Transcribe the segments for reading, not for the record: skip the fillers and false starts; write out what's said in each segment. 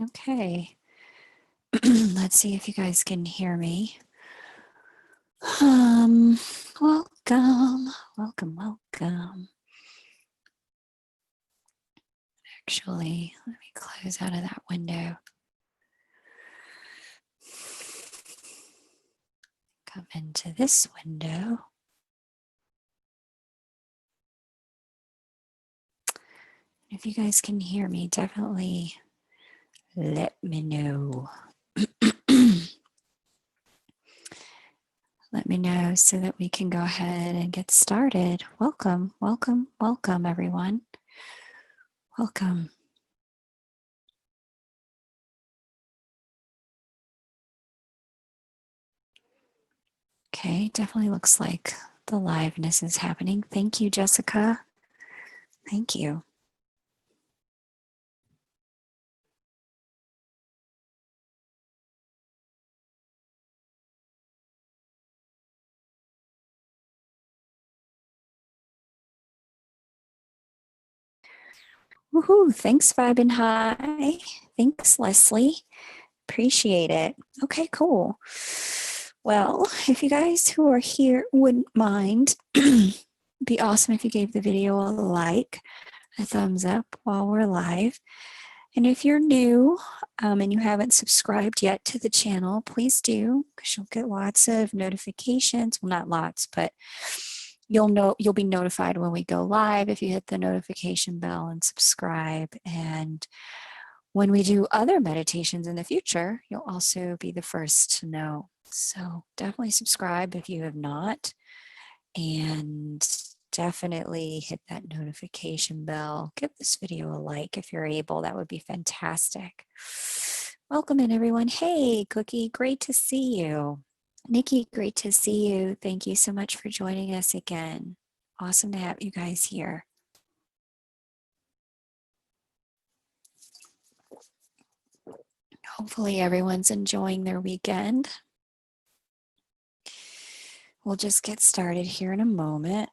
Okay. Let's see if you guys can hear me. Welcome, welcome. Actually, let me close out of that window. Come into this window. If you guys can hear me, definitely let me know. Let me know so that we can go ahead and get started. Welcome, welcome, welcome, everyone. Welcome. Okay, definitely looks like the liveness is happening. Thank you, Jessica. Thank you. Woohoo! Thanks, Vibe and Hi. Thanks, Leslie. Appreciate it. Okay, cool. Well, if you guys who are here wouldn't mind, be awesome if you gave the video a like, a thumbs up while we're live. And if you're new and you haven't subscribed yet to the channel, please do, because you'll get lots of notifications. Well, not lots, but you'll be notified when we go live if you hit the notification bell and subscribe. And when we do other meditations in the future, you'll also be the first to know. So definitely subscribe if you have not, and definitely hit that notification bell. Give this video a like if you're able. That would be fantastic. Welcome in, everyone. Hey, Cookie, great to see you. Nikki, great to see you. Thank you so much for joining us again. Awesome to have you guys here. Hopefully everyone's enjoying their weekend. We'll just get started here in a moment.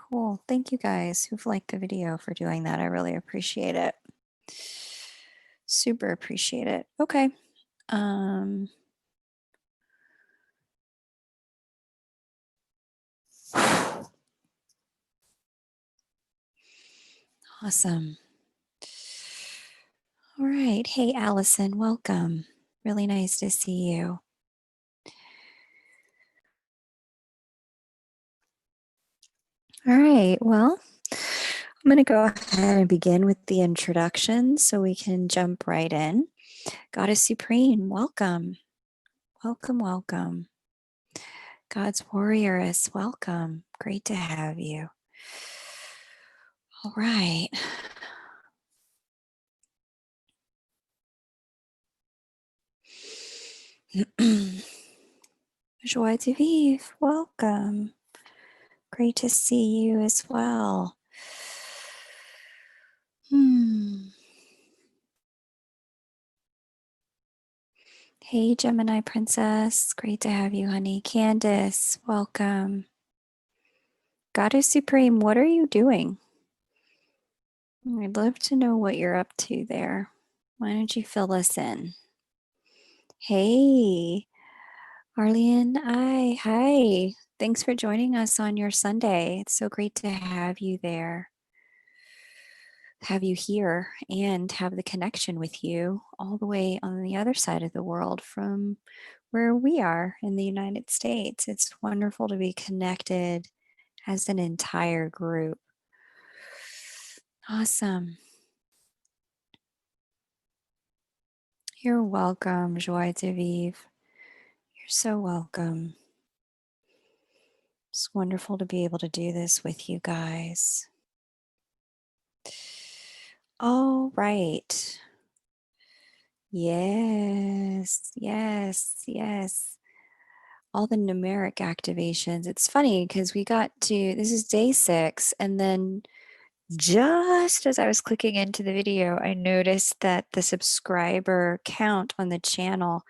Cool. Thank you guys who've liked the video for doing that. I really appreciate it. Super appreciate it. Okay. Awesome. All right. Hey, Allison, welcome. Really nice to see you. All right. Well, I'm going to go ahead and begin with the introduction so we can jump right in. Goddess Supreme, welcome. Welcome, welcome. God's Warrioress, welcome. Great to have you. All right. Joie de vivre, welcome. Great to see you as well. Hey, Gemini Princess. Great to have you, honey. Candace, welcome. Goddess Supreme, what are you doing? I'd love to know what you're up to there. Why don't you fill us in? Hey, Arlene. Hi. Thanks for joining us on your Sunday. It's so great to have you there. Have you here and have the connection with you all the way on the other side of the world from where we are in the United States. It's wonderful to be connected as an entire group. Awesome. You're welcome, Joie de vivre. You're so welcome. It's wonderful to be able to do this with you guys. All right. Yes. All the numeric activations. It's funny because we got to, this is day 6, and then just as I was clicking into the video, I noticed that the subscriber count on the channel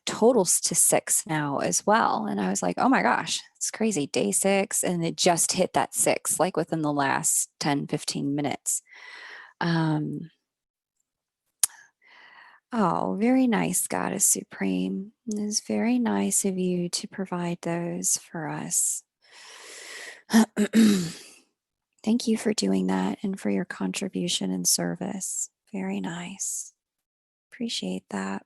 totals to 6 now as well. And I was like, oh my gosh, it's crazy. Day 6, and it just hit that 6, like within the last 10, 15 minutes. Oh, very nice, Goddess Supreme. It is very nice of you to provide those for us. Thank you for doing that and for your contribution and service. Very nice. Appreciate that.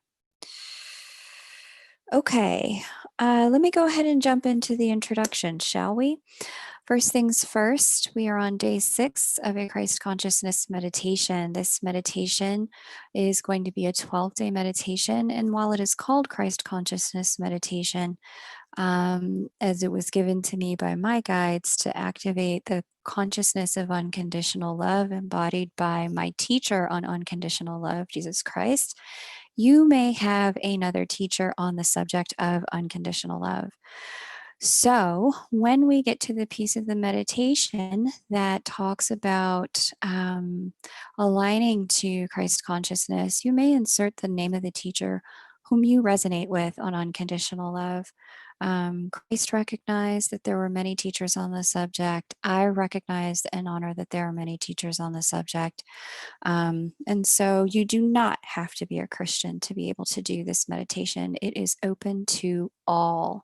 Okay, let me go ahead and jump into the introduction, shall we? First things first, we are on day 6 of a Christ consciousness meditation. This meditation is going to be a 12-day meditation. And while it is called Christ consciousness meditation, as it was given to me by my guides to activate the consciousness of unconditional love embodied by my teacher on unconditional love, Jesus Christ, you may have another teacher on the subject of unconditional love. So, when we get to the piece of the meditation that talks about aligning to Christ consciousness, you may insert the name of the teacher whom you resonate with on unconditional love. Christ recognized that there were many teachers on the subject. I recognized and honor that there are many teachers on the subject. And so you do not have to be a Christian to be able to do this meditation. It is open to all.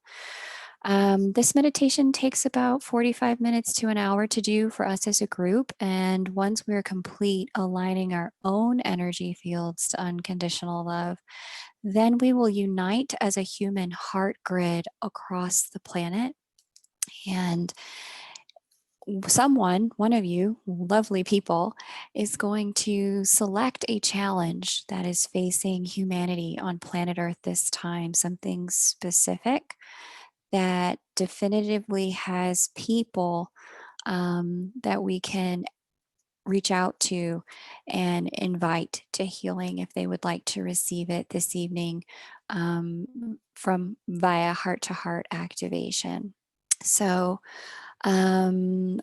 This meditation takes about 45 minutes to an hour to do for us as a group. And once we're complete aligning our own energy fields to unconditional love, then we will unite as a human heart grid across the planet. And one of you lovely people, is going to select a challenge that is facing humanity on planet Earth this time, something specific that definitively has people that we can reach out to and invite to healing if they would like to receive it this evening from via heart to heart activation. So, I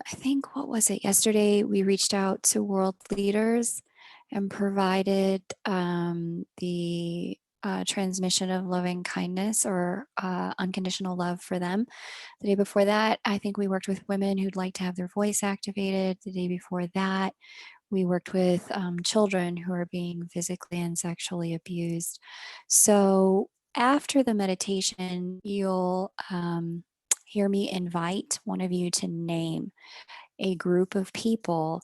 think, what was it? Yesterday, we reached out to world leaders and provided the transmission of loving kindness or unconditional love for them. The day before that, I think we worked with women who'd like to have their voice activated. The day before that, we worked with children who are being physically and sexually abused. So after the meditation, you'll hear me invite one of you to name a group of people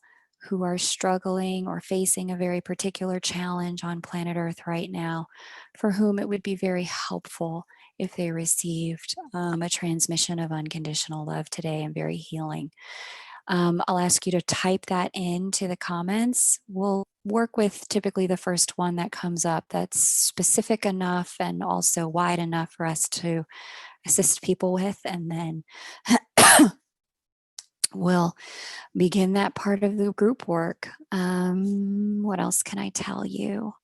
who are struggling or facing a very particular challenge on planet Earth right now, for whom it would be very helpful if they received a transmission of unconditional love today and very healing. I'll ask you to type that into the comments. We'll work with typically the first one that comes up that's specific enough and also wide enough for us to assist people with, and then we'll begin that part of the group work. What else can I tell you?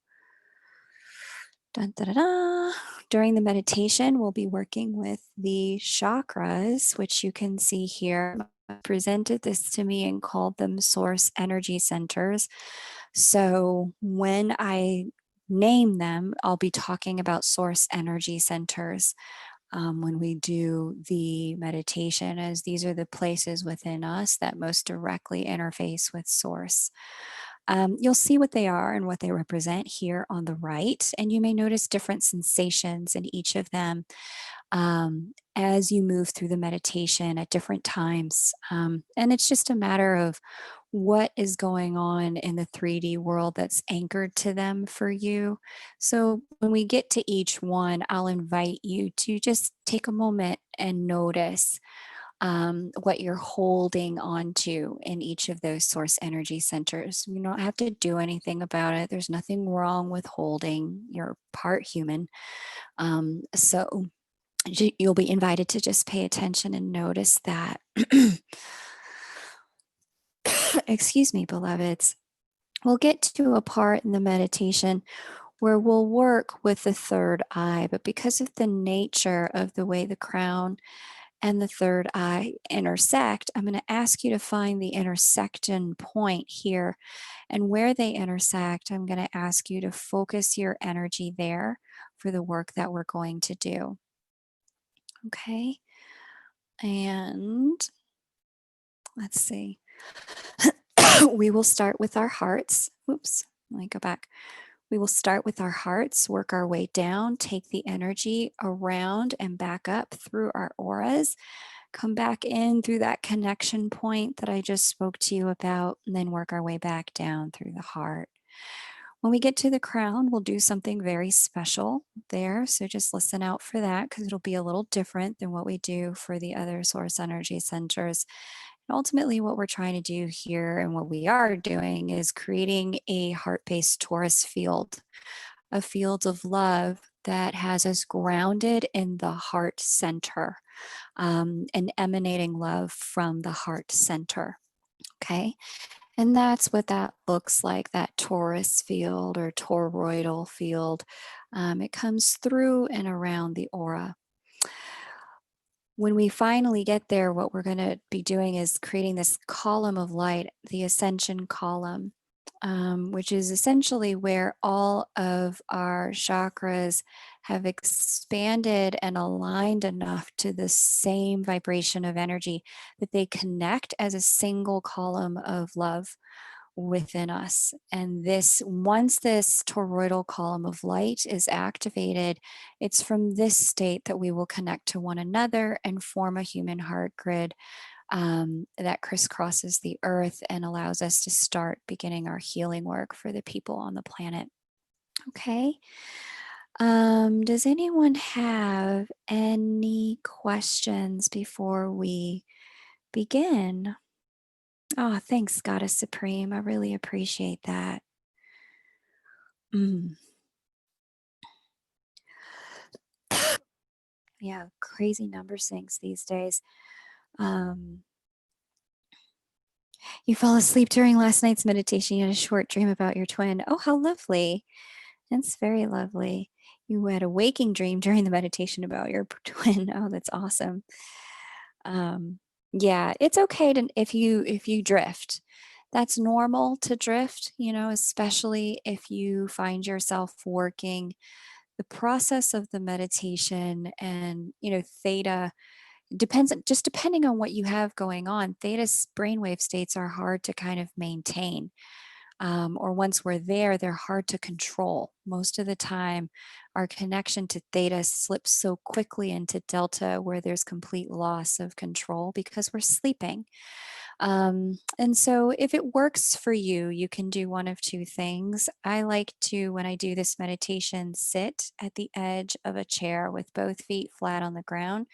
Dun, da, da, da. During the meditation, we'll be working with the chakras, which you can see here. I presented this to me and called them source energy centers. So when I name them, I'll be talking about source energy centers when we do the meditation, as these are the places within us that most directly interface with source. You'll see what they are and what they represent here on the right, and you may notice different sensations in each of them as you move through the meditation at different times. And it's just a matter of what is going on in the 3D world that's anchored to them for you. So when we get to each one, I'll invite you to just take a moment and notice what you're holding on to in each of those source energy centers. You don't have to do anything about it. There's nothing wrong with holding. You're part human. So you'll be invited to just pay attention and notice that. Excuse me, beloveds. We'll get to a part in the meditation where we'll work with the third eye, but because of the nature of the way the crown and the third eye intersect, I'm going to ask you to find the intersection point here. And where they intersect, I'm going to ask you to focus your energy there for the work that we're going to do. Okay. And let's see. We will start with our hearts. Oops, let me go back. We will start with our hearts, work our way down, take the energy around and back up through our auras, come back in through that connection point that I just spoke to you about, and then work our way back down through the heart. When we get to the crown, we'll do something very special there. So just listen out for that because it'll be a little different than what we do for the other source energy centers. And ultimately, what we're trying to do here and what we are doing is creating a heart based torus field, a field of love that has us grounded in the heart center and emanating love from the heart center. Okay. And that's what that looks like, that torus field or toroidal field. It comes through and around the aura. When we finally get there, what we're going to be doing is creating this column of light, the ascension column, which is essentially where all of our chakras have expanded and aligned enough to the same vibration of energy that they connect as a single column of love within us. And this, once this toroidal column of light is activated, it's from this state that we will connect to one another and form a human heart grid that crisscrosses the earth and allows us to start beginning our healing work for the people on the planet. Okay. Does anyone have any questions before we begin? Oh, thanks, Goddess Supreme. I really appreciate that. Mm. Yeah, crazy number syncs these days. Um, you fell asleep during last night's meditation. You had a short dream about your twin. Oh, how lovely. That's very lovely. You had a waking dream during the meditation about your twin. Oh, that's awesome. Yeah, it's okay to if you drift. That's normal to drift, especially if you find yourself working the process of the meditation and, theta depending on what you have going on. Theta brainwave states are hard to kind of maintain. Or once we're there, they're hard to control. Most of the time, our connection to theta slips so quickly into delta where there's complete loss of control because we're sleeping. And so, if it works for you, you can do one of two things. I like to, when I do this meditation, sit at the edge of a chair with both feet flat on the ground.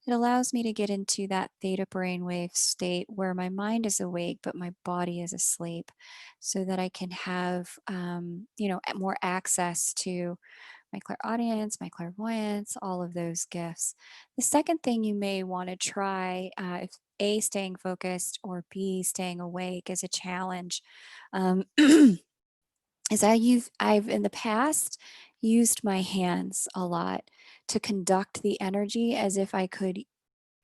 It allows me to get into that theta brainwave state where my mind is awake, but my body is asleep, so that I can have, more access to my clairaudience, my clairvoyance, all of those gifts. The second thing you may want to try, if A, staying focused, or B, staying awake is a challenge, is I've in the past used my hands a lot to conduct the energy as if I could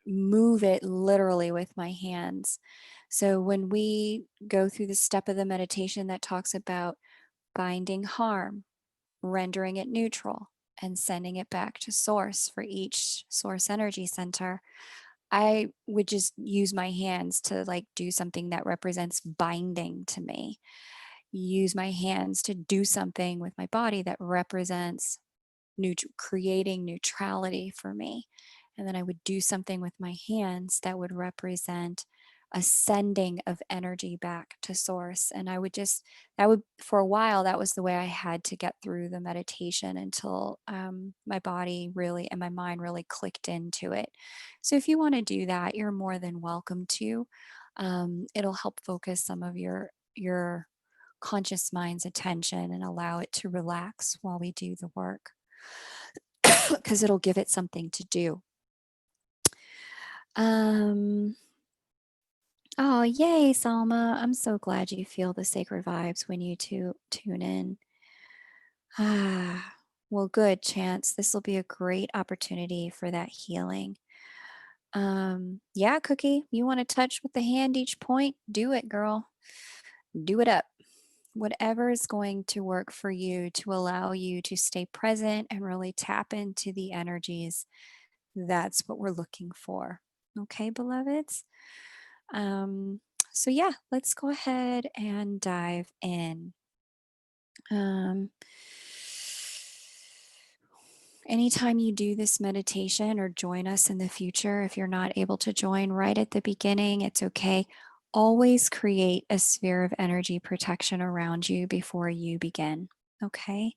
move it literally with my hands. So when we go through the step of the meditation that talks about binding harm, rendering it neutral, and sending it back to source for each source energy center, I would just use my hands to like do something that represents binding to me. Use my hands to do something with my body that represents creating neutrality for me. And then I would do something with my hands that would represent a sending of energy back to source. And I would just, that would, for a while, that was the way I had to get through the meditation until my body really and my mind really clicked into it. So if you want to do that, you're more than welcome to. It'll help focus some of your conscious mind's attention and allow it to relax while we do the work because it'll give it something to do. Oh, yay, Salma. I'm so glad you feel the sacred vibes when you tune in. Ah, well, good, Chance. This will be a great opportunity for that healing. Yeah, Cookie, you want to touch with the hand each point? Do it, girl. Do it up. Whatever is going to work for you to allow you to stay present and really tap into the energies. That's what we're looking for. Okay, beloveds? Um, so, yeah, let's go ahead and dive in. Um, Anytime you do this meditation or join us in the future, if you're not able to join right at the beginning, it's okay. Always create a sphere of energy protection around you before you begin. Okay.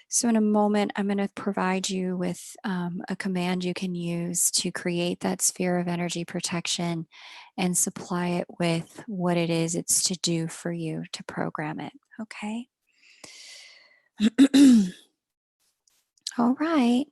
So, in a moment, I'm going to provide you with a command you can use to create that sphere of energy protection and supply it with what it is it's to do for you to program it. Okay. All right.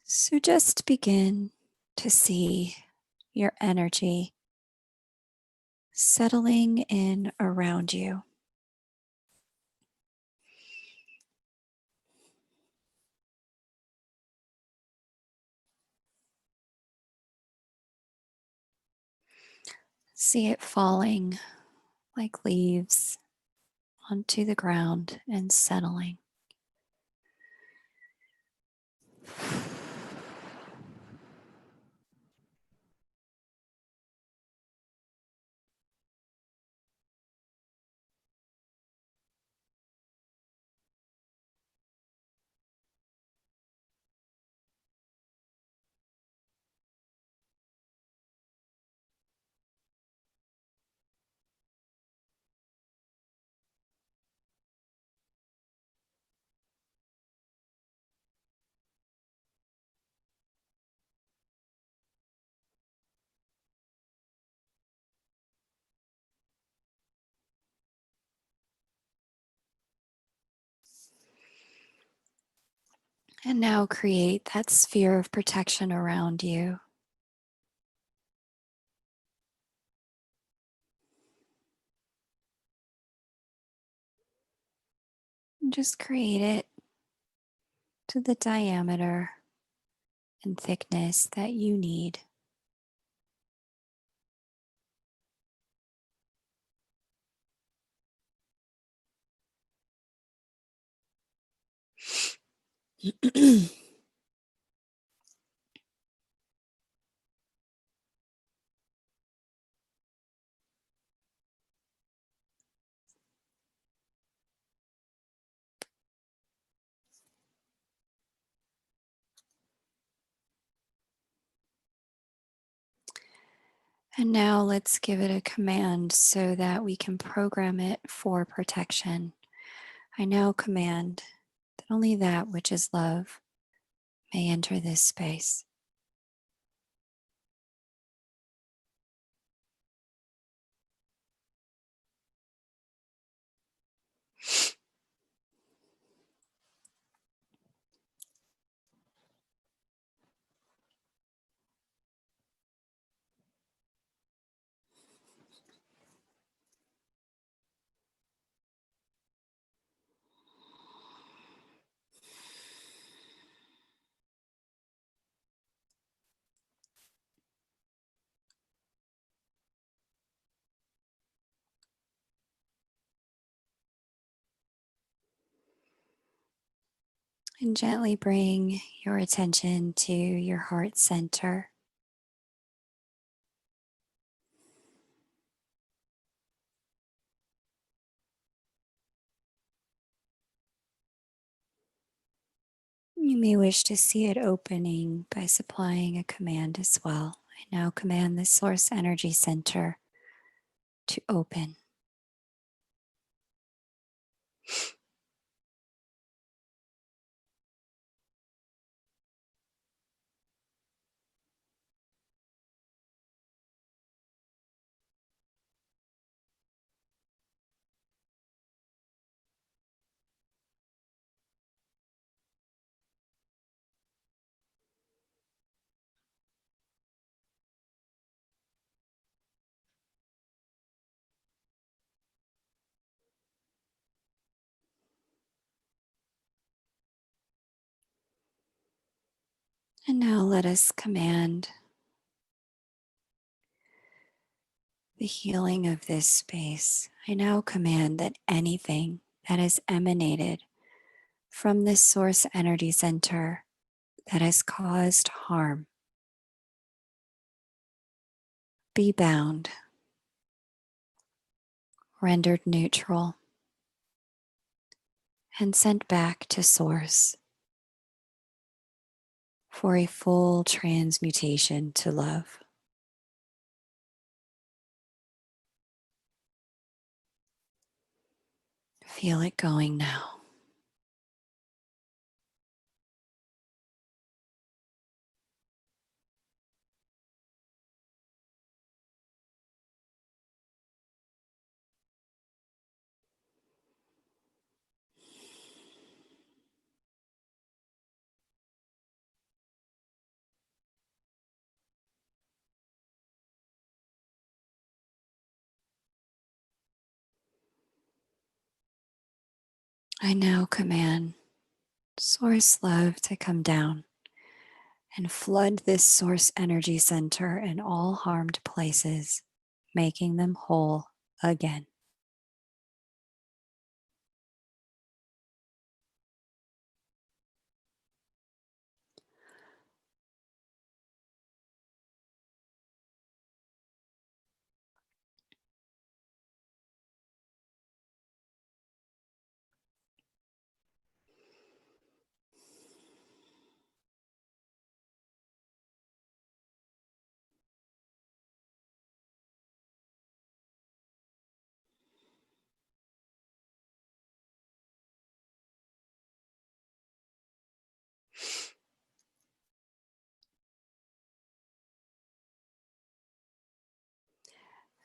So just begin to see your energy settling in around you. See it falling like leaves onto the ground and settling. And now create that sphere of protection around you. And just create it to the diameter and thickness that you need. And now let's give it a command so that we can program it for protection. I now command that only that which is love may enter this space. And gently bring your attention to your heart center. You may wish to see it opening by supplying a command as well. I now command the source energy center to open. And now let us command the healing of this space. I now command that anything that has emanated from this source energy center that has caused harm be bound, rendered neutral, and sent back to source for a full transmutation to love. Feel it going now. I now command Source Love to come down and flood this source energy center and all harmed places, making them whole again.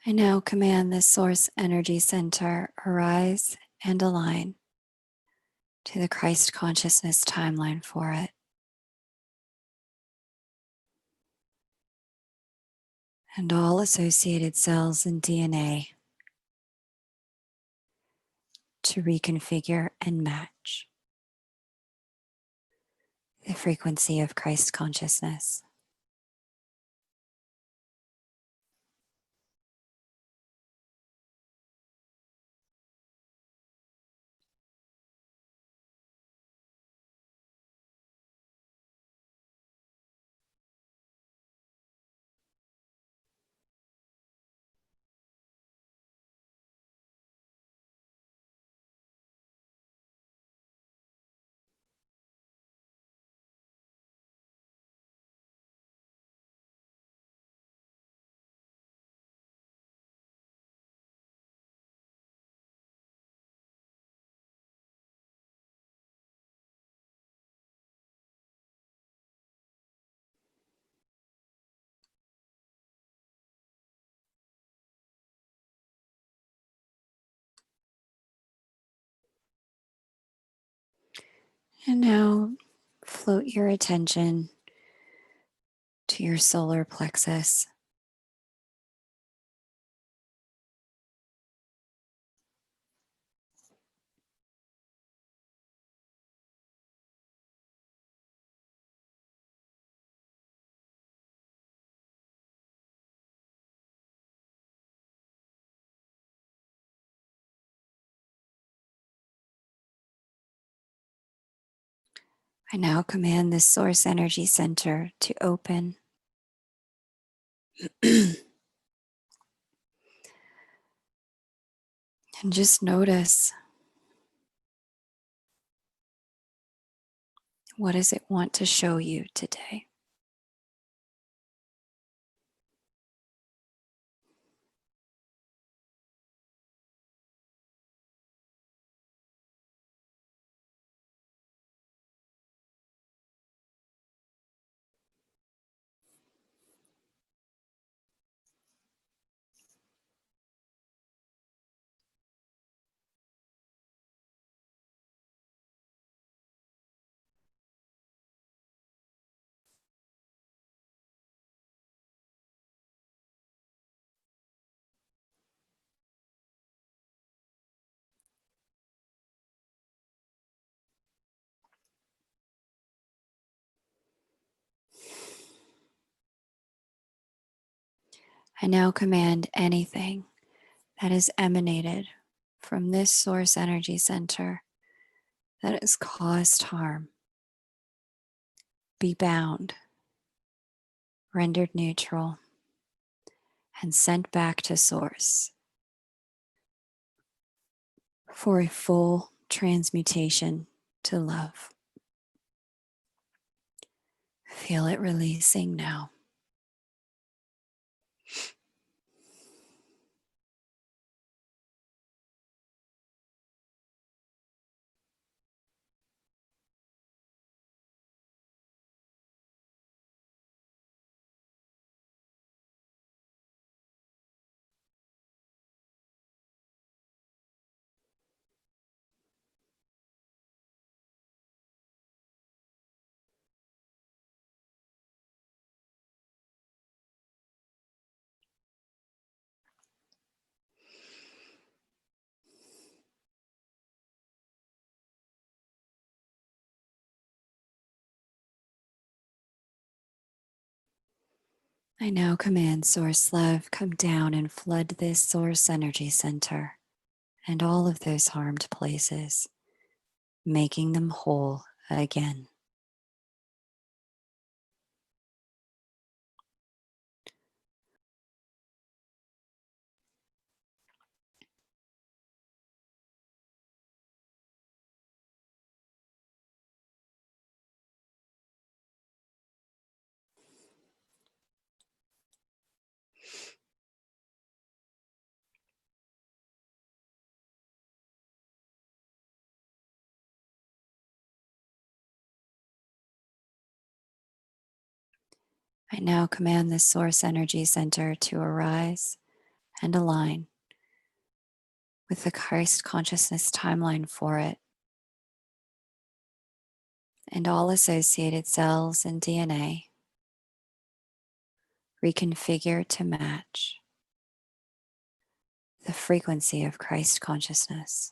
I now command this source energy center arise and align to the Christ consciousness timeline for it. And all associated cells and DNA to reconfigure and match the frequency of Christ consciousness. And now float your attention to your solar plexus. I now command this source energy center to open. And just notice, what does it want to show you today? I now command anything that is emanated from this source energy center that has caused harm be bound, rendered neutral, and sent back to source for a full transmutation to love. Feel it releasing now. I now command Source Love, come down and flood this Source Energy Center and all of those harmed places, making them whole again. I now command this Source Energy Center to arise and align with the Christ consciousness timeline for it and all associated cells and DNA reconfigure to match the frequency of Christ consciousness.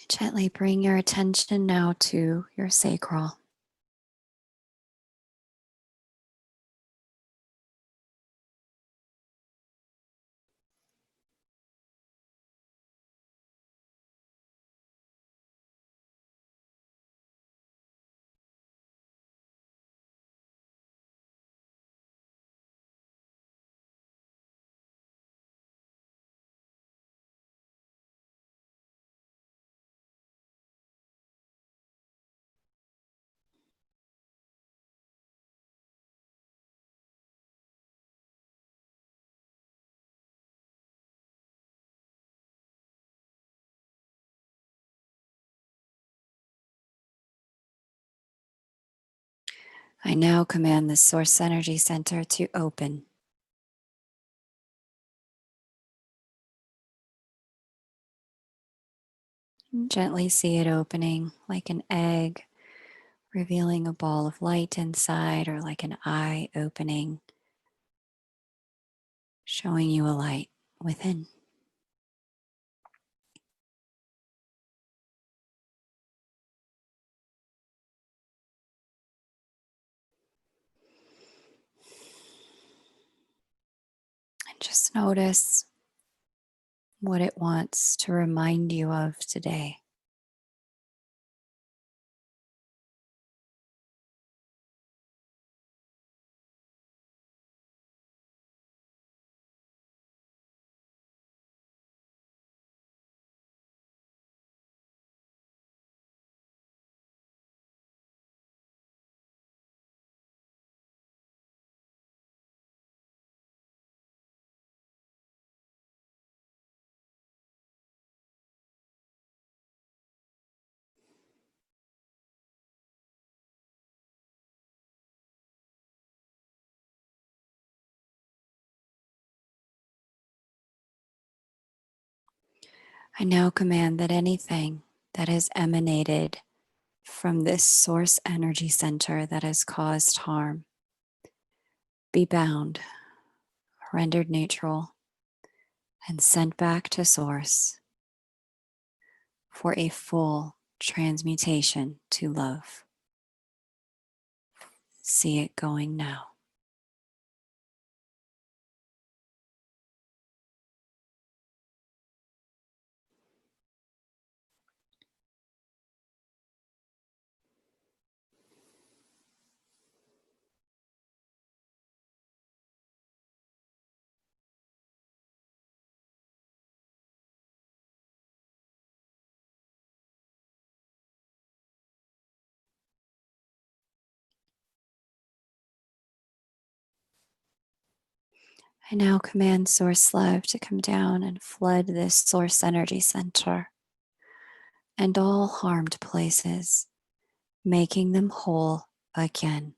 Gently bring your attention now to your sacral. I now command the Source Energy Center to open. Gently see it opening like an egg, revealing a ball of light inside, or like an eye opening, showing you a light within. And just notice what it wants to remind you of today. I now command that anything that has emanated from this source energy center that has caused harm be bound, rendered neutral, and sent back to source for a full transmutation to love. See it going now. I now command Source Love to come down and flood this source energy center and all harmed places, making them whole again.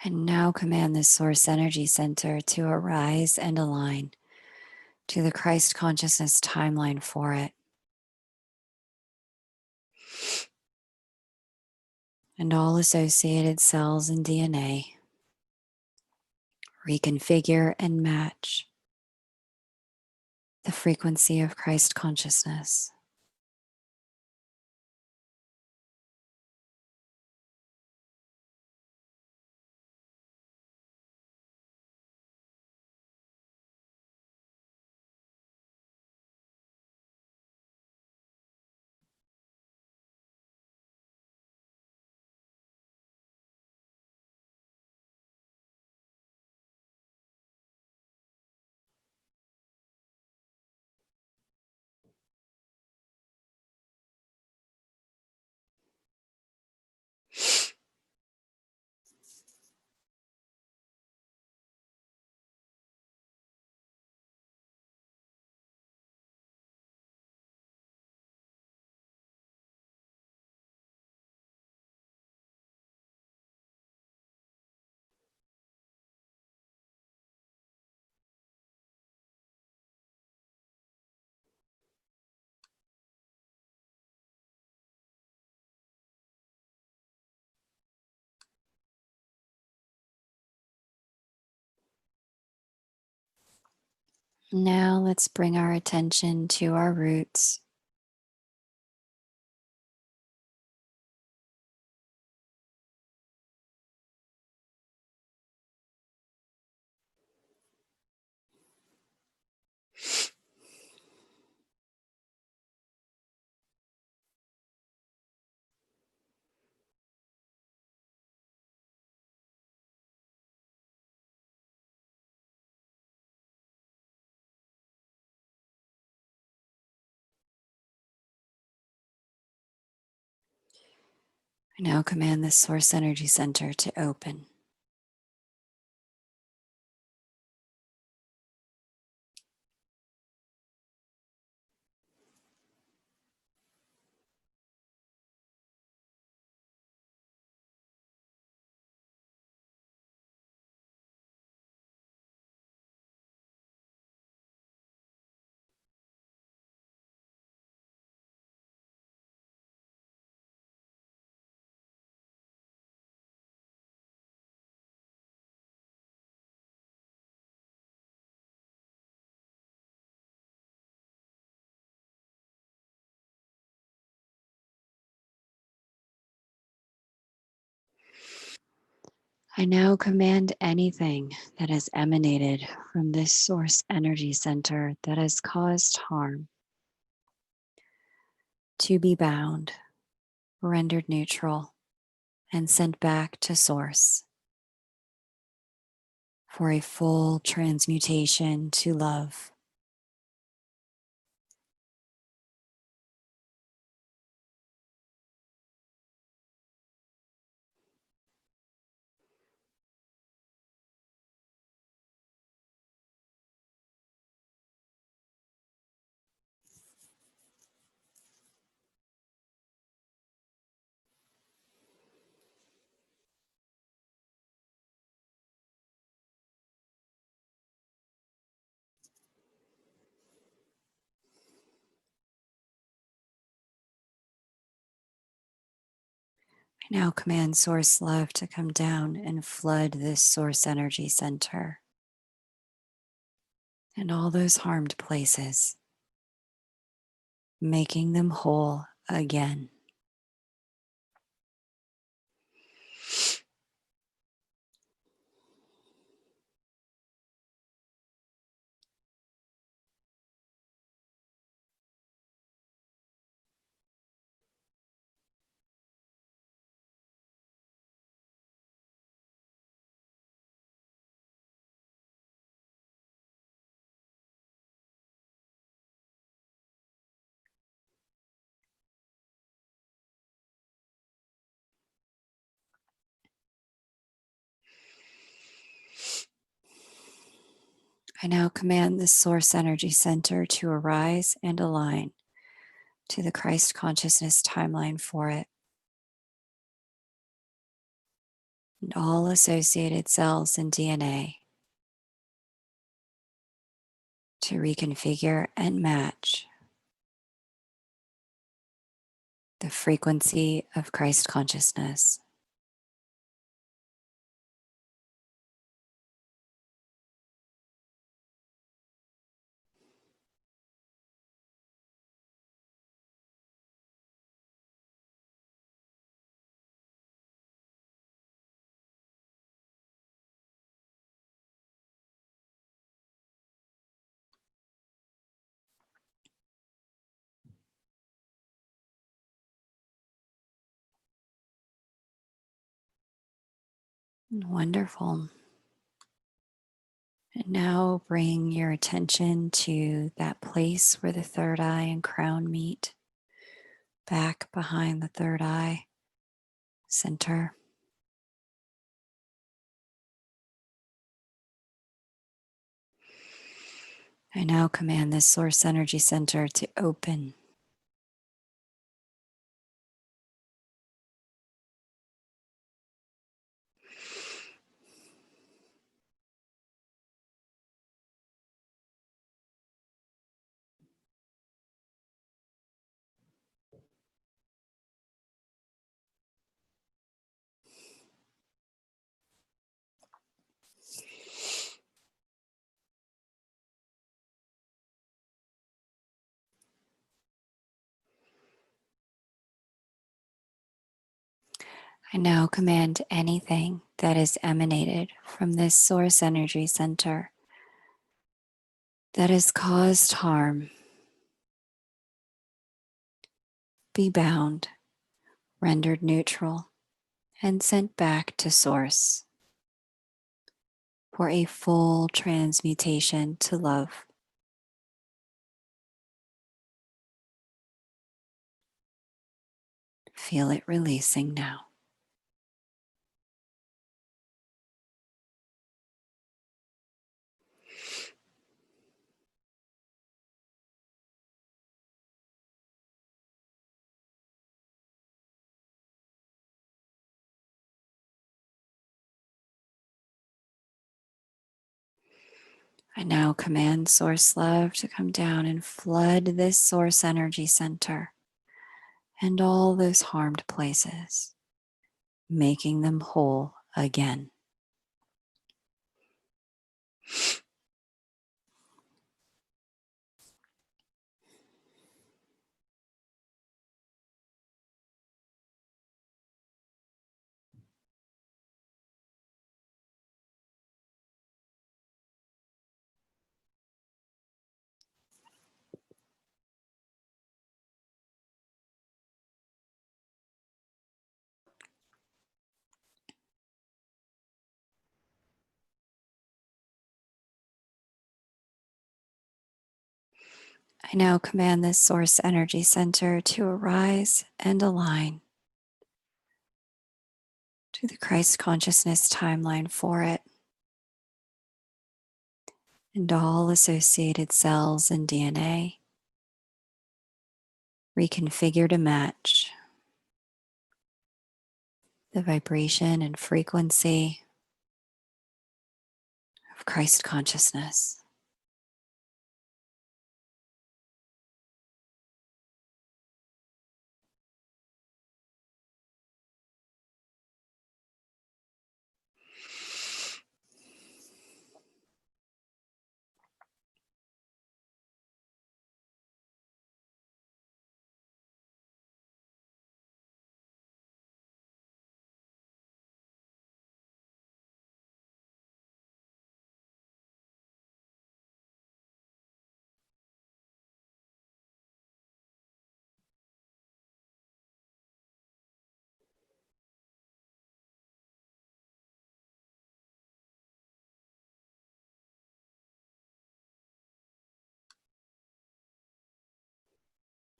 I now command this source energy center to arise and align to the Christ consciousness timeline for it. And all associated cells and DNA reconfigure and match the frequency of Christ consciousness. Now let's bring our attention to our roots. I now command this source energy center to open. I now command anything that has emanated from this source energy center that has caused harm to be bound, rendered neutral, and sent back to source for a full transmutation to love. I now command source love to come down and flood this source energy center and all those harmed places, making them whole again. I now command this source energy center to arise and align to the Christ consciousness timeline for it, and all associated cells and DNA to reconfigure and match the frequency of Christ consciousness. Wonderful. And now bring your attention to that place where the third eye and crown meet, back behind the third eye center. I now command this source energy center to open. I now command anything that is emanated from this source energy center that has caused harm be bound, rendered neutral, and sent back to source for a full transmutation to love. Feel it releasing now. I now command source love to come down and flood this source energy center and all those harmed places, making them whole again. I now command this source energy center to arise and align to the Christ consciousness timeline for it and all associated cells and DNA reconfigure to match the vibration and frequency of Christ consciousness.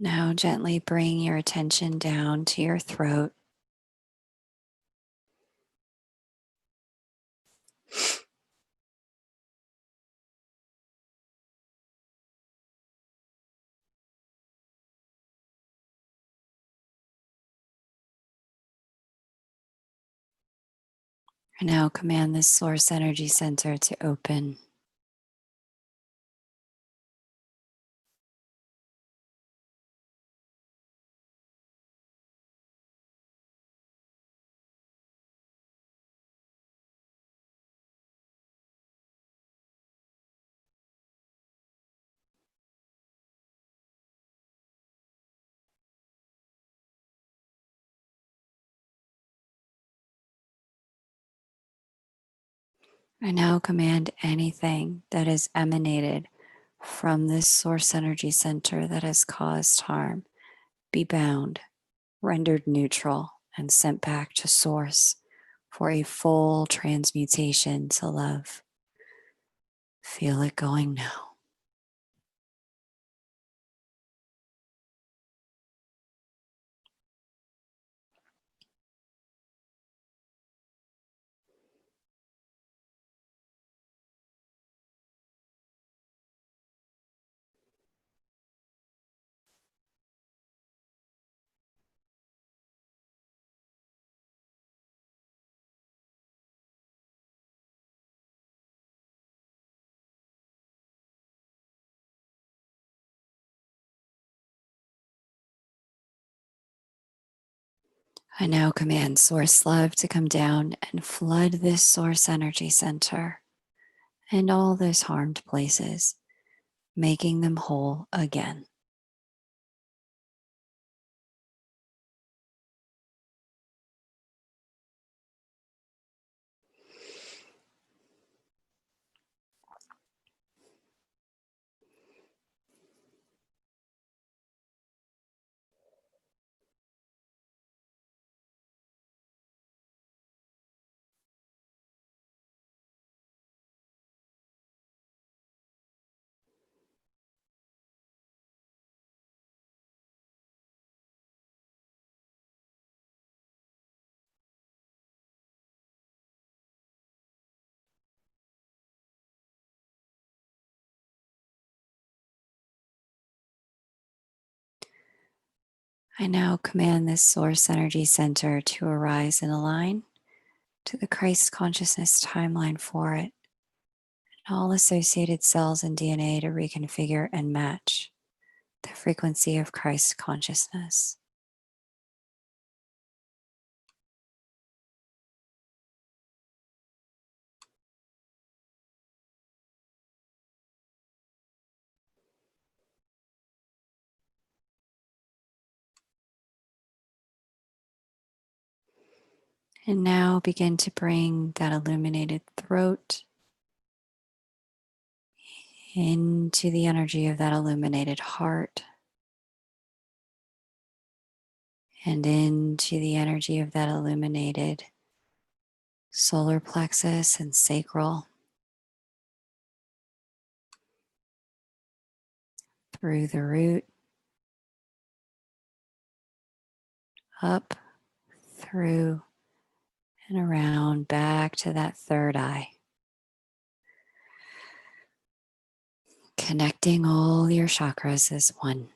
Now gently bring your attention down to your throat. I now command this source energy center to open. I now command anything that is emanated from this source energy center that has caused harm be bound, rendered neutral, and sent back to source for a full transmutation to love. Feel it going now. I now command source love to come down and flood this source energy center and all those harmed places, making them whole again. I now command this source energy center to arise and align to the Christ consciousness timeline for it, and all associated cells and DNA to reconfigure and match the frequency of Christ consciousness. And now begin to bring that illuminated throat into the energy of that illuminated heart and into the energy of that illuminated solar plexus and sacral. through the root, up, through, and around back to that third eye. Connecting all your chakras as one.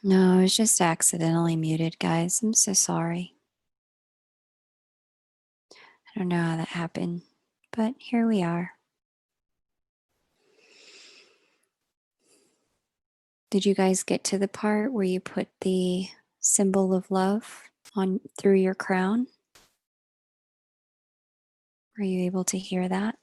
No, I was just accidentally muted, guys. I'm so sorry. I don't know how that happened, but here we are. Did you guys get to the part where you put the symbol of love on through your crown? Were you able to hear that?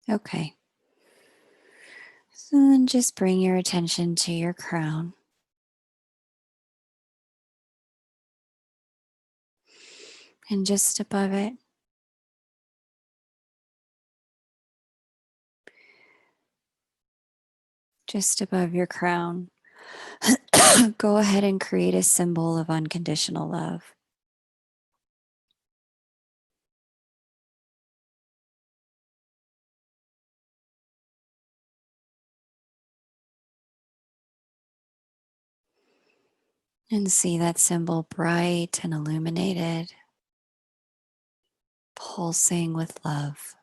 Okay. So then just bring your attention to your crown. And just above it, just above your crown, go ahead and create a symbol of unconditional love. And see that symbol bright and illuminated, pulsing with love.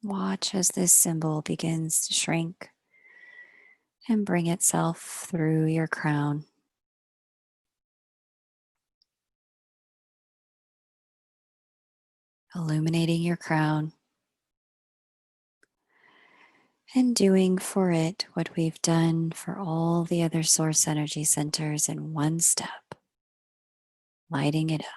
Watch as this symbol begins to shrink and bring itself through your crown, illuminating your crown and doing for it what we've done for all the other source energy centers in one step, lighting it up.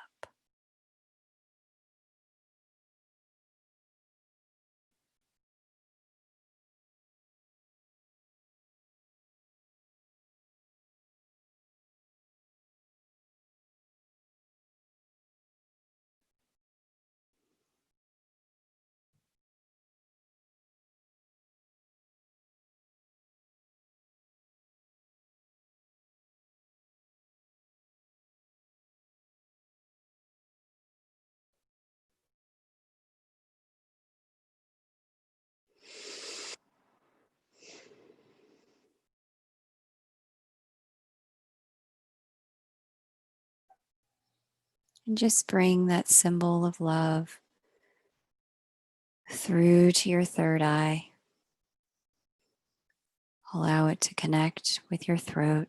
And just bring that symbol of love through to your third eye. Allow it to connect with your throat.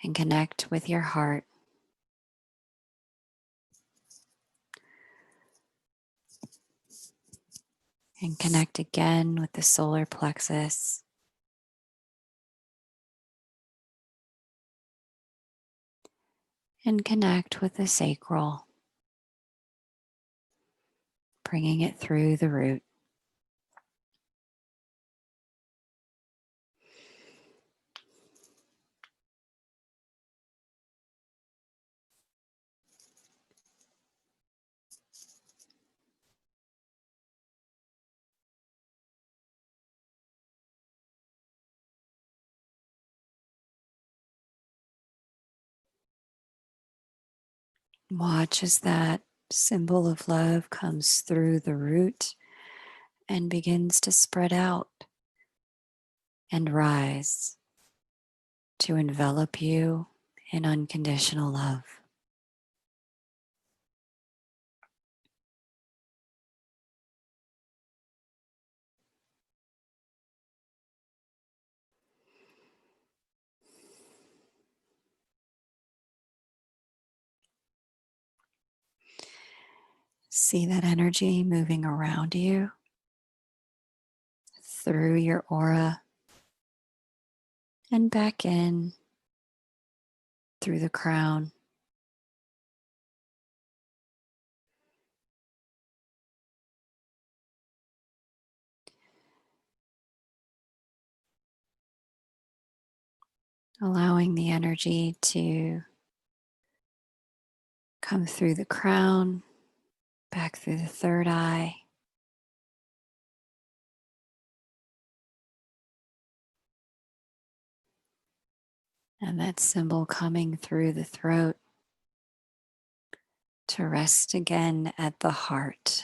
And connect with your heart. And connect again with the solar plexus. And connect with the sacral, bringing it through the root. Watch as that symbol of love comes through the root and begins to spread out and rise to envelop you in unconditional love. See that energy moving around you, through your aura, and back in through the crown. Allowing the energy to come through the crown, back through the third eye, and that symbol coming through the throat to rest again at the heart.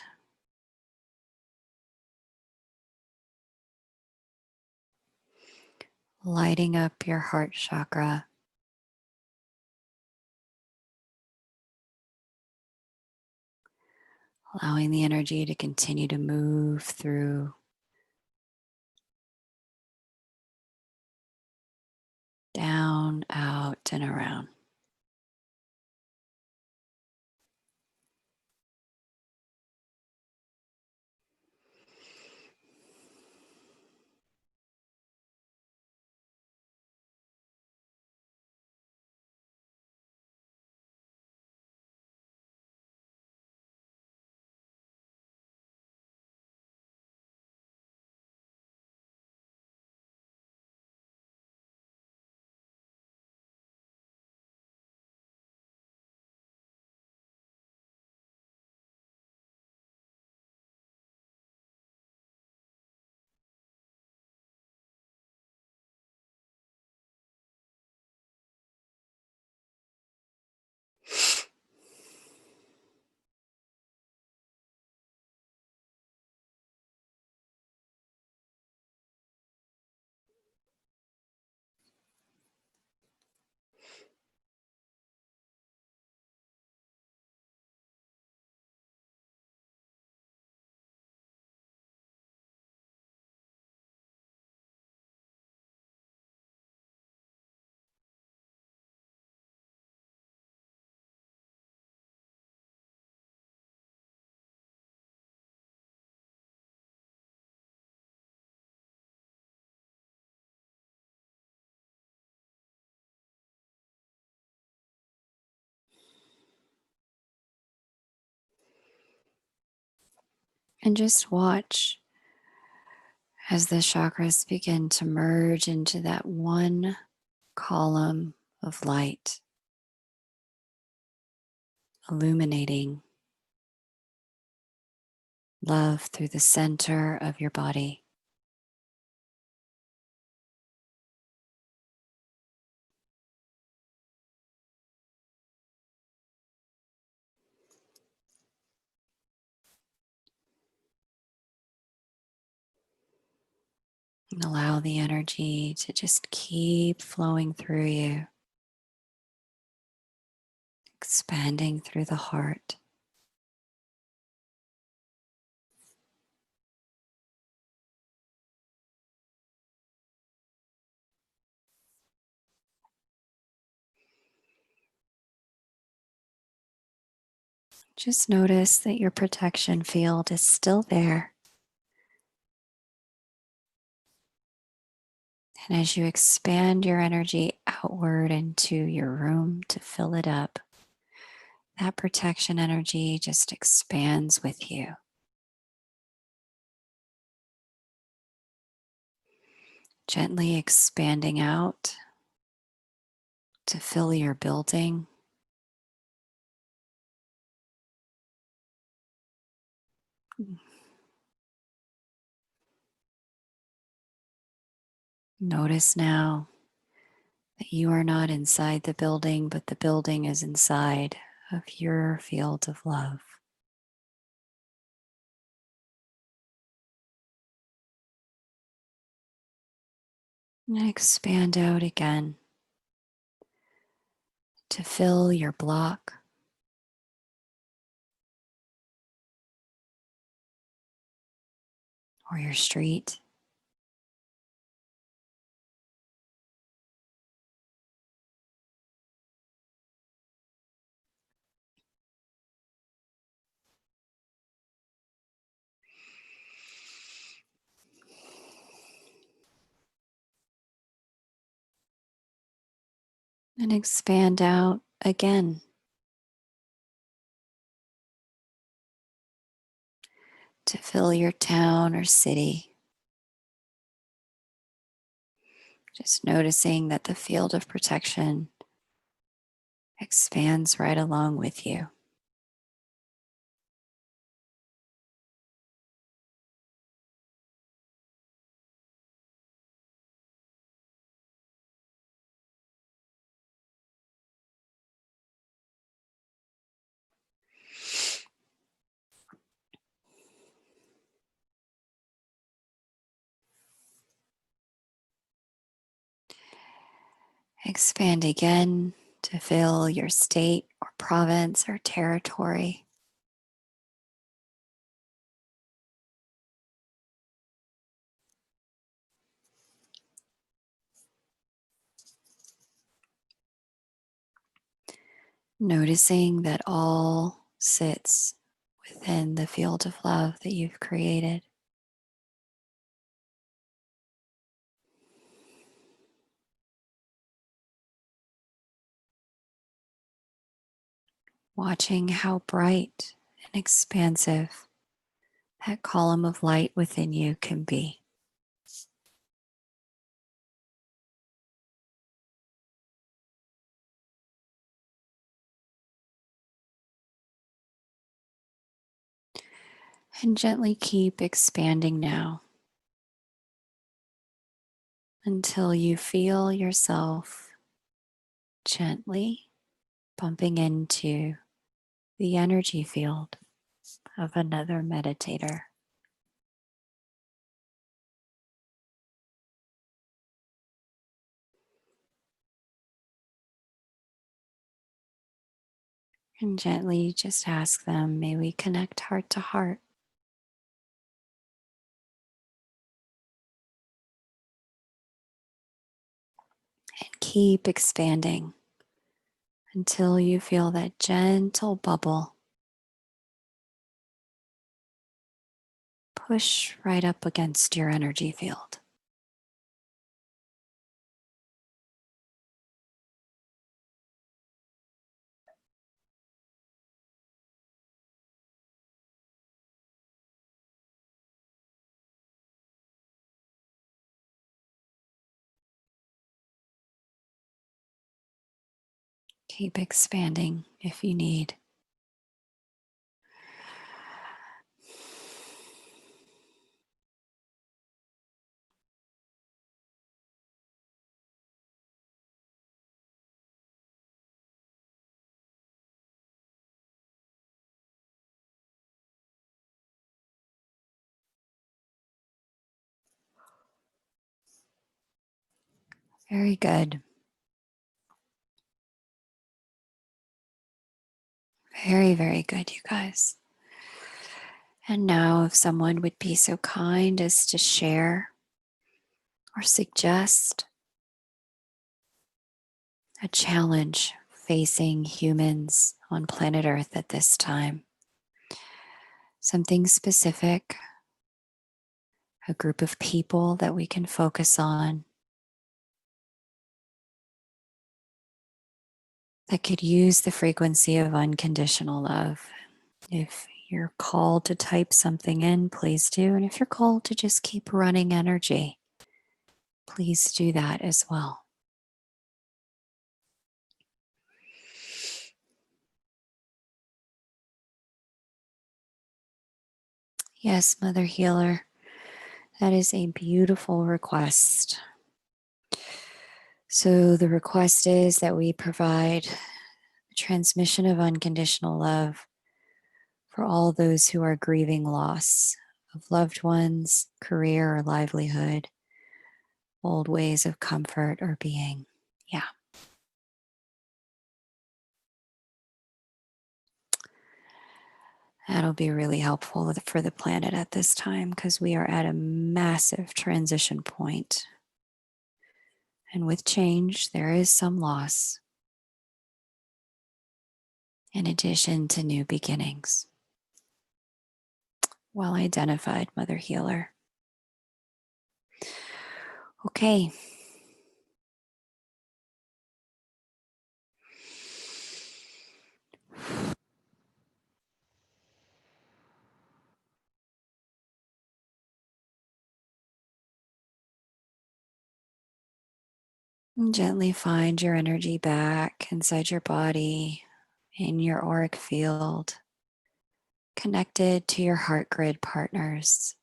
Lighting up your heart chakra. Allowing the energy to continue to move through down, out, and around. And just watch as the chakras begin to merge into that one column of light, illuminating love through the center of your body. And allow the energy to just keep flowing through you, expanding through the heart. Just notice that your protection field is still there. And as you expand your energy outward into your room to fill it up, that protection energy just expands with you. Gently expanding out to fill your building. Notice now that you are not inside the building, but the building is inside of your field of love. And expand out again to fill your block, or your street. And expand out again to fill your town or city. Just noticing that the field of protection expands right along with you. Expand again to fill your state or province or territory. Noticing that all sits within the field of love that you've created. Watching how bright and expansive that column of light within you can be. And gently keep expanding now until you feel yourself gently bumping into the energy field of another meditator. And gently just ask them, may we connect heart to heart? And keep expanding until you feel that gentle bubble push right up against your energy field. Keep expanding if you need. Very good. Very, very good, you guys. And now, if someone would be so kind as to share or suggest a challenge facing humans on planet Earth at this time, something specific, a group of people that we can focus on that could use the frequency of unconditional love. If you're called to type something in, please do. And if you're called to just keep running energy, please do that as well. Yes, Mother Healer, that is a beautiful request. So the request is that we provide the transmission of unconditional love for all those who are grieving loss of loved ones, career or livelihood, old ways of comfort or being. Yeah. That'll be really helpful for the planet at this time because we are at a massive transition point. And with change, there is some loss in addition to new beginnings. Well identified, Mother Healer. Okay. And gently find your energy back inside your body, in your auric field, connected to your heart grid partners.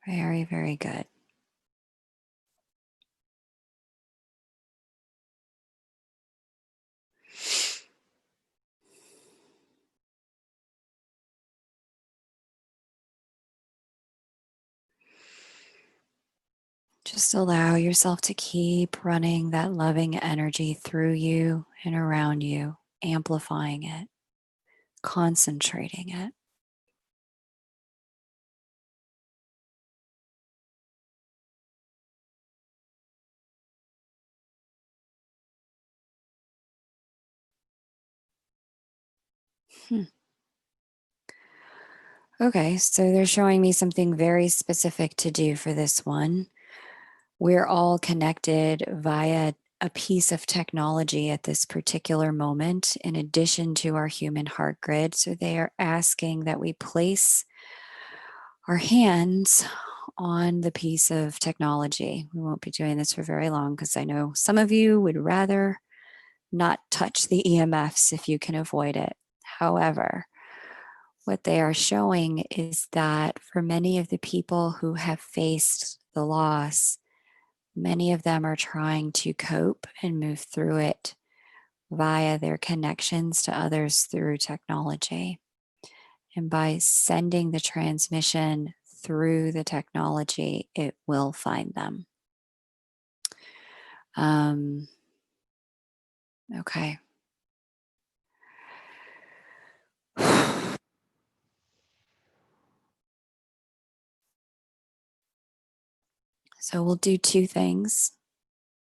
Very, very good. Just allow yourself to keep running that loving energy through you and around you, amplifying it, concentrating it. Hmm. Okay, so they're showing me something very specific to do for this one. We're all connected via a piece of technology at this particular moment, in addition to our human heart grid. So they are asking that we place our hands on the piece of technology. We won't be doing this for very long because I know some of you would rather not touch the EMFs if you can avoid it. However, what they are showing is that for many of the people who have faced the loss, many of them are trying to cope and move through it via their connections to others through technology. And by sending the transmission through the technology, it will find them. Okay. So we'll do two things,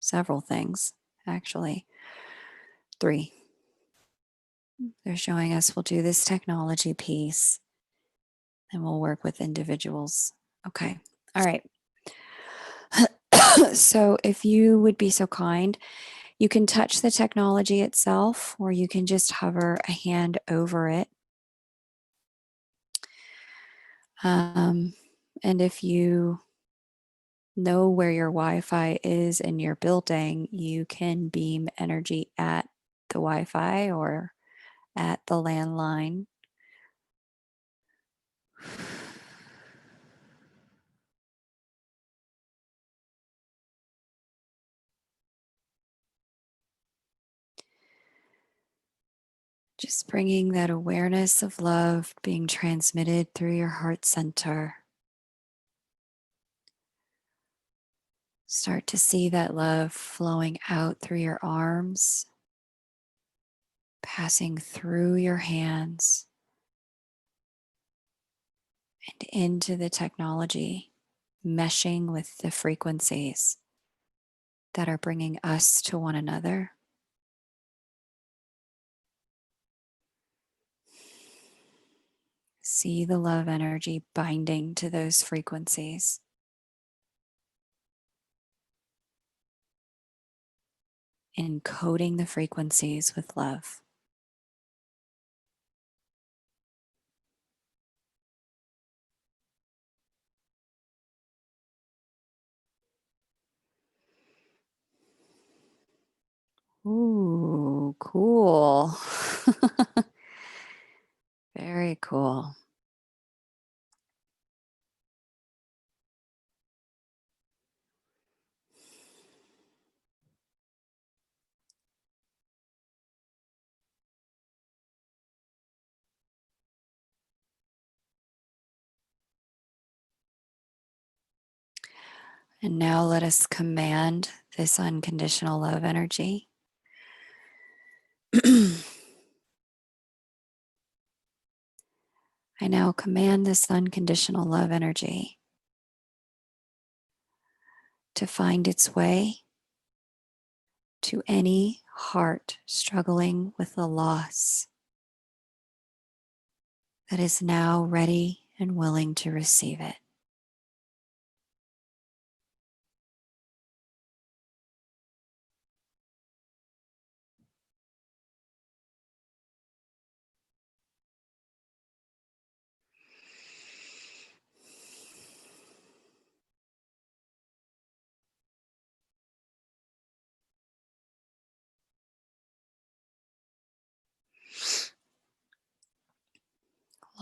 several things, actually. Three. They're showing us we'll do this technology piece and we'll work with individuals. Okay. All right. So if you would be so kind, you can touch the technology itself, or you can just hover a hand over it. And if you know where your Wi-Fi is in your building, you can beam energy at the Wi-Fi or at the landline. Just bringing that awareness of love being transmitted through your heart center. Start to see that love flowing out through your arms, passing through your hands and into the technology, meshing with the frequencies that are bringing us to one another. See the love energy binding to those frequencies. Encoding the frequencies with love. Ooh, cool. Very cool. And now let us command this unconditional love energy. I now command this unconditional love energy to find its way to any heart struggling with the loss that is now ready and willing to receive it.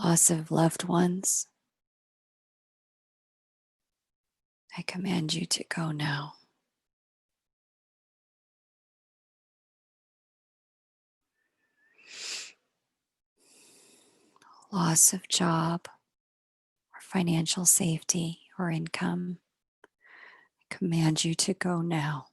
loss of loved ones, I command you to go now. Loss of job or financial safety or income, I command you to go now.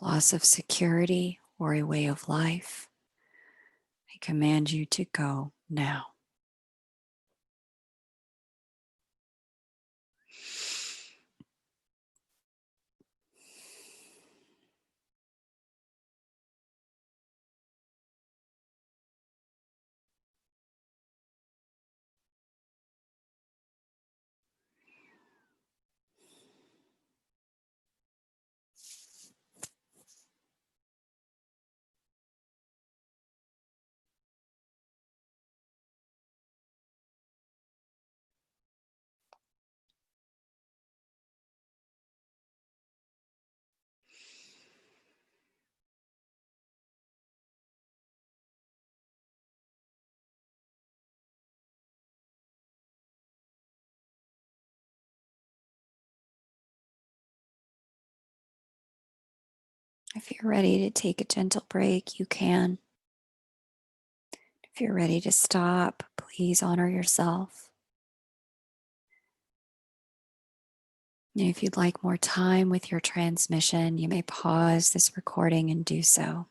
Loss of security or a way of life, I command you to go now. If you're ready to take a gentle break, you can. If you're ready to stop, please honor yourself. And if you'd like more time with your transmission, you may pause this recording and do so.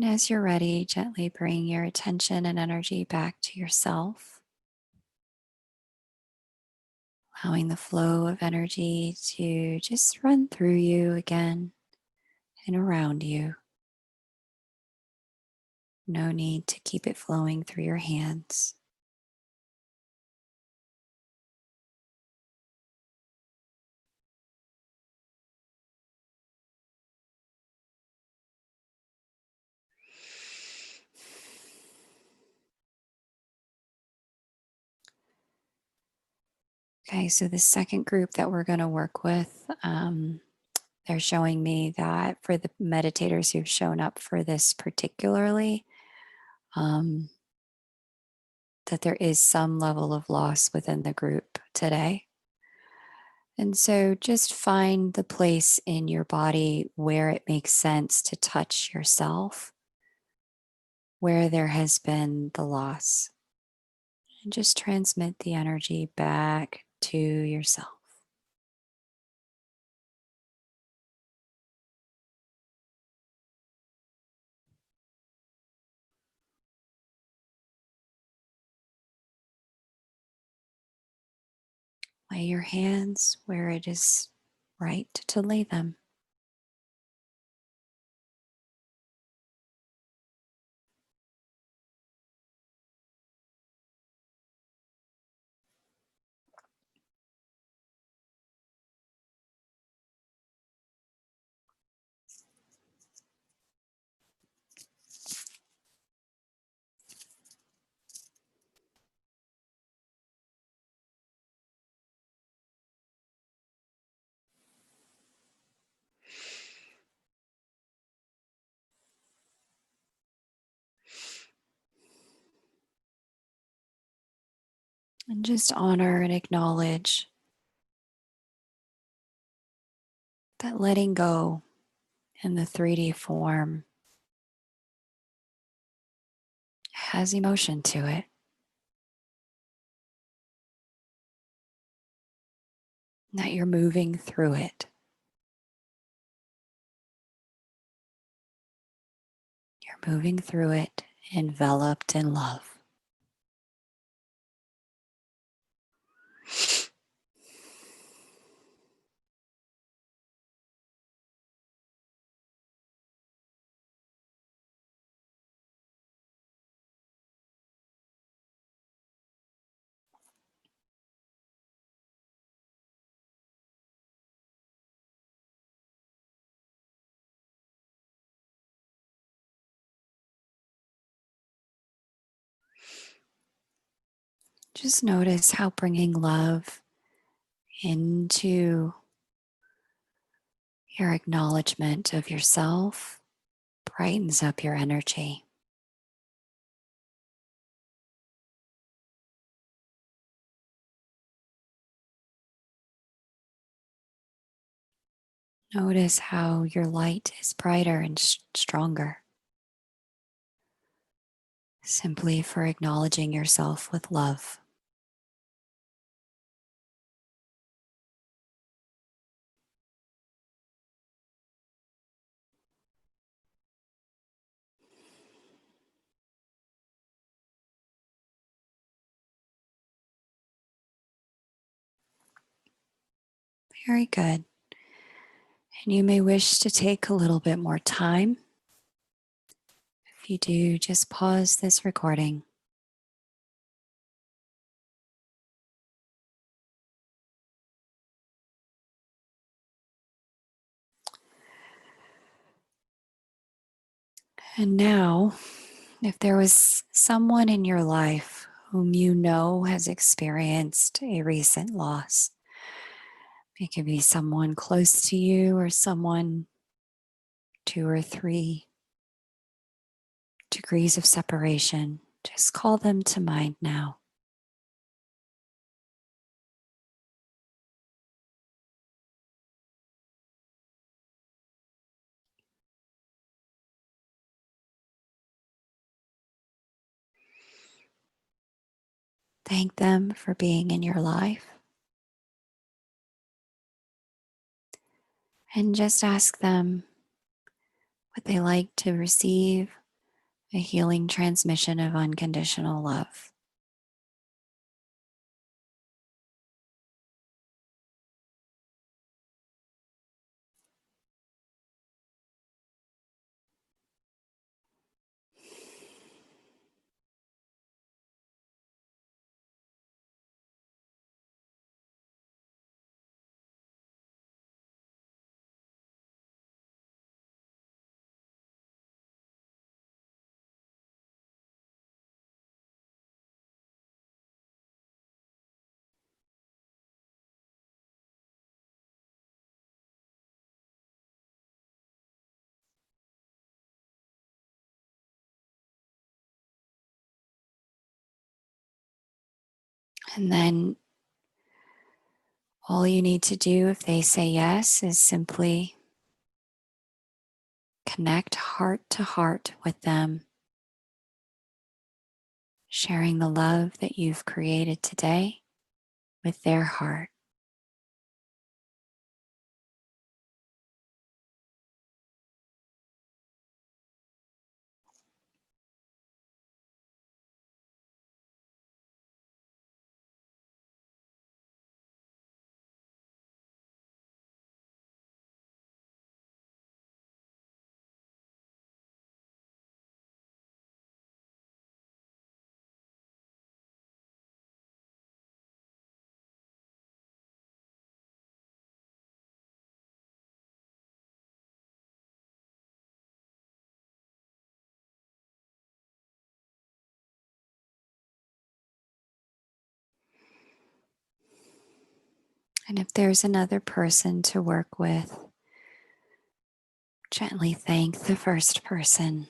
And as you're ready, gently bring your attention and energy back to yourself, allowing the flow of energy to just run through you again and around you. No need to keep it flowing through your hands. Okay, so the second group that we're going to work with, they're showing me that for the meditators who've shown up for this particularly, um, that there is some level of loss within the group today. And so just find the place in your body where it makes sense to touch yourself, where there has been the loss, and just transmit the energy back to yourself. Lay your hands where it is right to lay them. And just honor and acknowledge that letting go in the 3D form has emotion to it. That you're moving through it. You're moving through it enveloped in love. Just notice how bringing love into your acknowledgement of yourself brightens up your energy. Notice how your light is brighter and stronger, simply for acknowledging yourself with love. Very good. And you may wish to take a little bit more time. If you do, just pause this recording. And now, if there was someone in your life whom you know has experienced a recent loss, it could be someone close to you or someone 2 or 3 degrees of separation, just call them to mind now. Thank them for being in your life and just ask them, would they like to receive a healing transmission of unconditional love? And then all you need to do if they say yes is simply connect heart to heart with them, sharing the love that you've created today with their heart. And if there's another person to work with, gently thank the first person.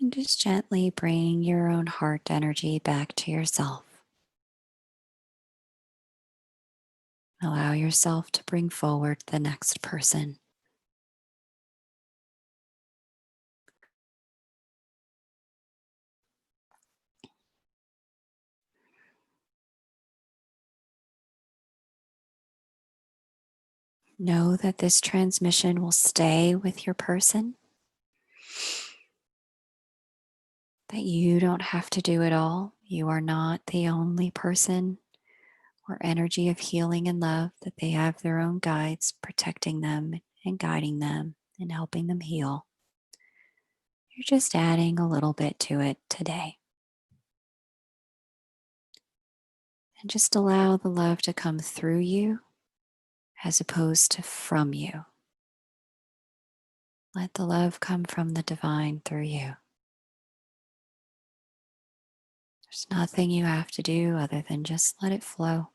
And just gently bring your own heart energy back to yourself. Allow yourself to bring forward the next person. Know that this transmission will stay with your person, that you don't have to do it all. You are not the only person or energy of healing and love, that they have their own guides protecting them and guiding them and helping them heal. You're just adding a little bit to it today. And just allow the love to come through you as opposed to from you. Let the love come from the divine through you. There's nothing you have to do other than just let it flow.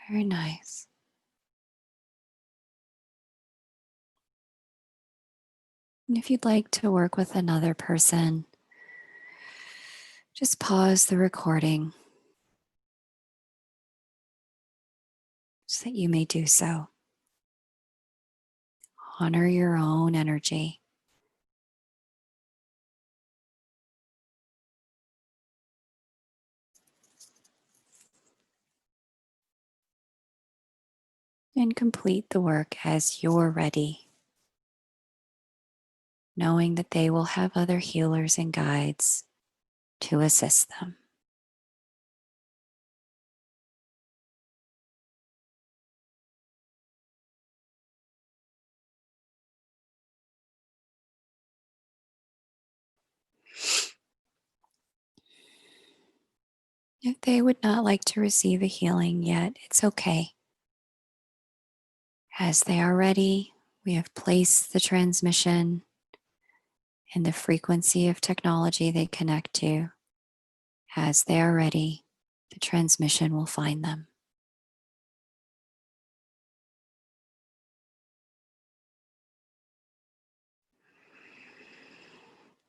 Very nice. And if you'd like to work with another person, just pause the recording so that you may do so. Honor your own energy. And complete the work as you're ready, knowing that they will have other healers and guides to assist them. If they would not like to receive a healing yet, it's okay. As they are ready, we have placed the transmission and the frequency of technology they connect to. As they are ready, the transmission will find them.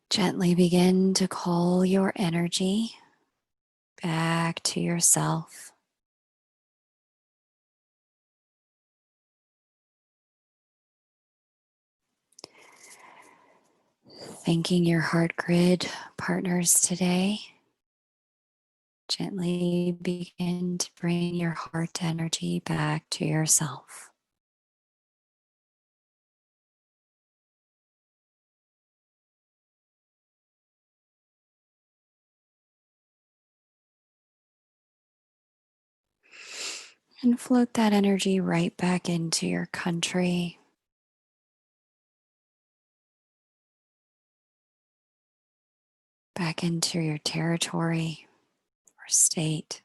Gently begin to call your energy back to yourself. Thanking your heart grid partners today. Gently begin to bring your heart energy back to yourself. And float that energy right back into your country, back into your territory or state.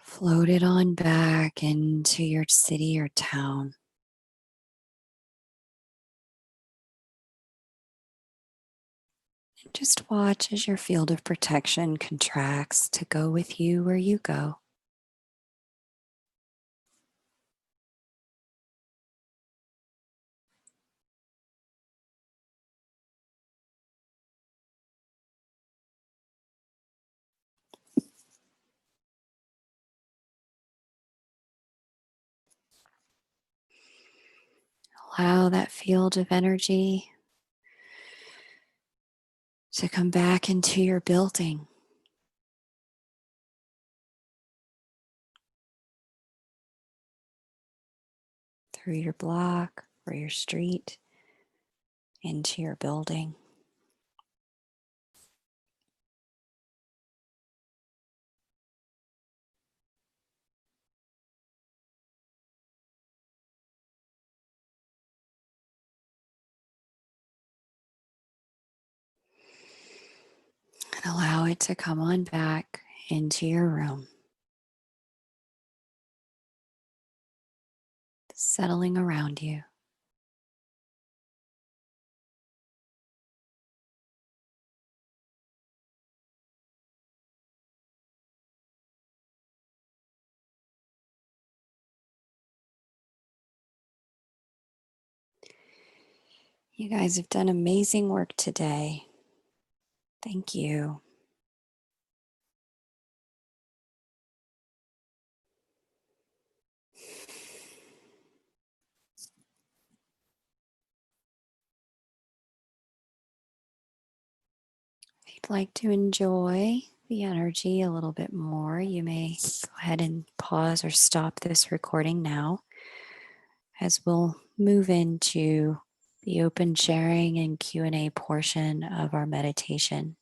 Float it on back into your city or town. And just watch as your field of protection contracts to go with you where you go. Allow that field of energy to come back into your building. Through your block or your street, into your building. And allow it to come on back into your room. settling around you. You guys have done amazing work today. Thank you. If you'd like to enjoy the energy a little bit more, you may go ahead and pause or stop this recording now, as we'll move into the open sharing and Q&A portion of our meditation.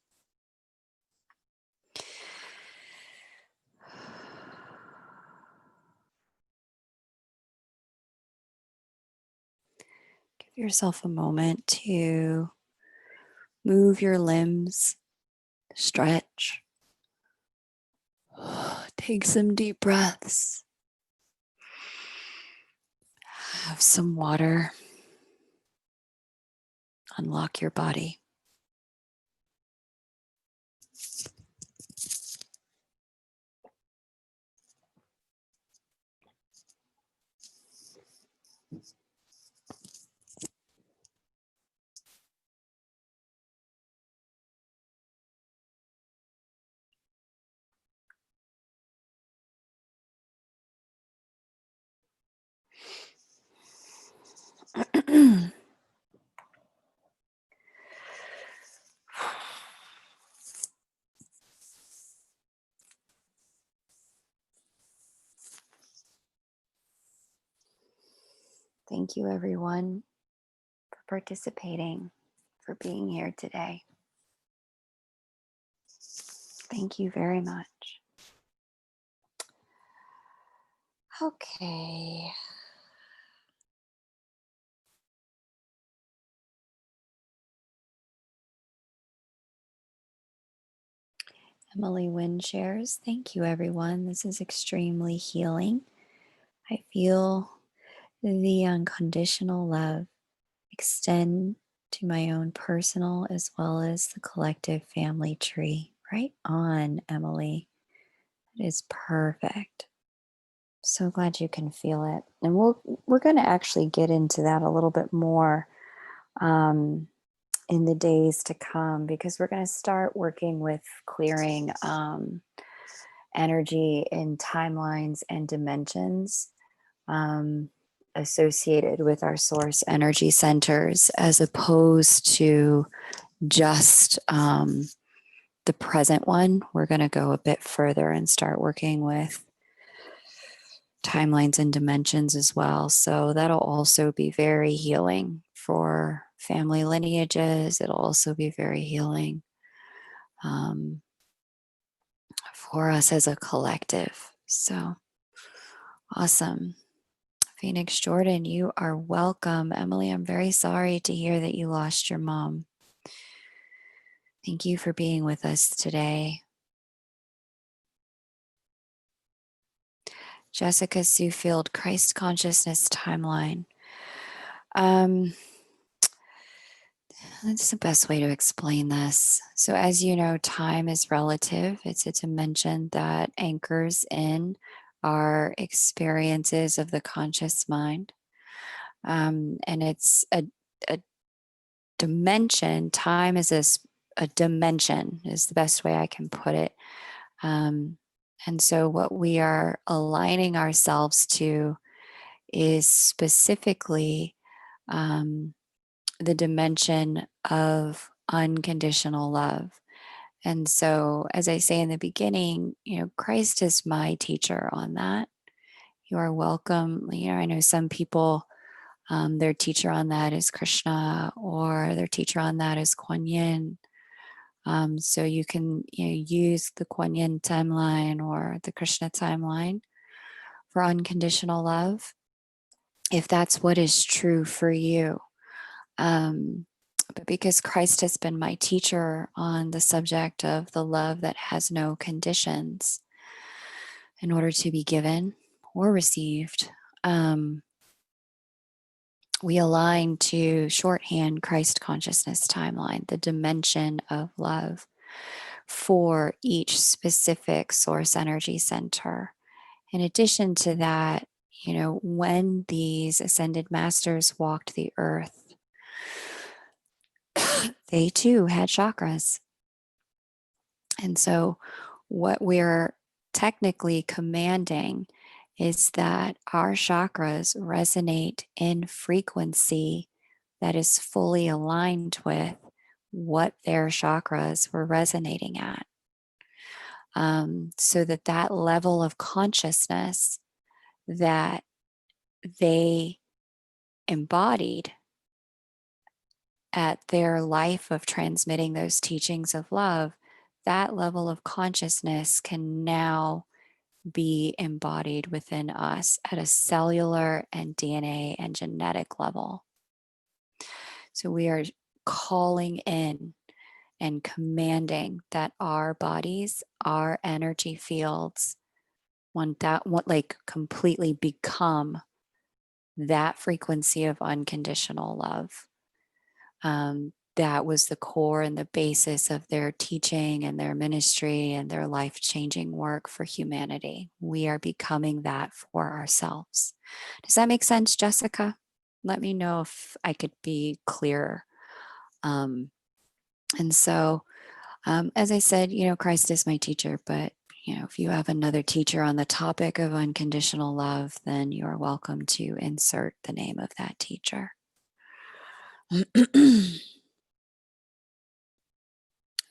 Give yourself a moment to move your limbs, stretch, take some deep breaths, have some water, unlock your body. Thank you, everyone, for participating, for being here today. Thank you very much. Okay. Emily Wynn shares, thank you, everyone. This is extremely healing. I feel the unconditional love extend to my own personal as well as the collective family tree. Right on, Emily. It is perfect. So glad you can feel it. And we're going to actually get into that a little bit more in the days to come, because we're going to start working with clearing energy in timelines and dimensions associated with our source energy centers, as opposed to just the present one. We're going to go a bit further and start working with timelines and dimensions as well. So that'll also be very healing for family lineages. It'll also be very healing for us as a collective. So awesome. Phoenix Jordan, you are welcome. Emily, I'm very sorry to hear that you lost your mom. Thank you for being with us today. Jessica Suefield, Christ Consciousness Timeline. That's the best way to explain this. So, as you know, time is relative. It's a dimension that anchors in our experiences of the conscious mind. And it's a dimension. Time is a dimension, is the best way I can put it. And so, what we are aligning ourselves to is specifically the dimension of unconditional love. And so, as I say in the beginning, Christ is my teacher on that. You are welcome. I know some people, their teacher on that is Krishna, or their teacher on that is Kuan Yin. So you can use the Kuan Yin timeline or the Krishna timeline for unconditional love, if that's what is true for you. But because Christ has been my teacher on the subject of the love that has no conditions in order to be given or received, we align to shorthand Christ consciousness timeline, the dimension of love for each specific source energy center. In addition to that, when these ascended masters walked the earth, they too had chakras. And so, what we're technically commanding is that our chakras resonate in frequency that is fully aligned with what their chakras were resonating at. So that level of consciousness that they embodied at their life of transmitting those teachings of love, that level of consciousness can now be embodied within us at a cellular and DNA and genetic level. So we are calling in and commanding that our bodies, our energy fields, like completely become that frequency of unconditional love. That was the core and the basis of their teaching and their ministry and their life-changing work for humanity. We are becoming that for ourselves. Does that make sense, Jessica? Let me know if I could be clearer. And so, as I said, Christ is my teacher, but if you have another teacher on the topic of unconditional love, then you are welcome to insert the name of that teacher.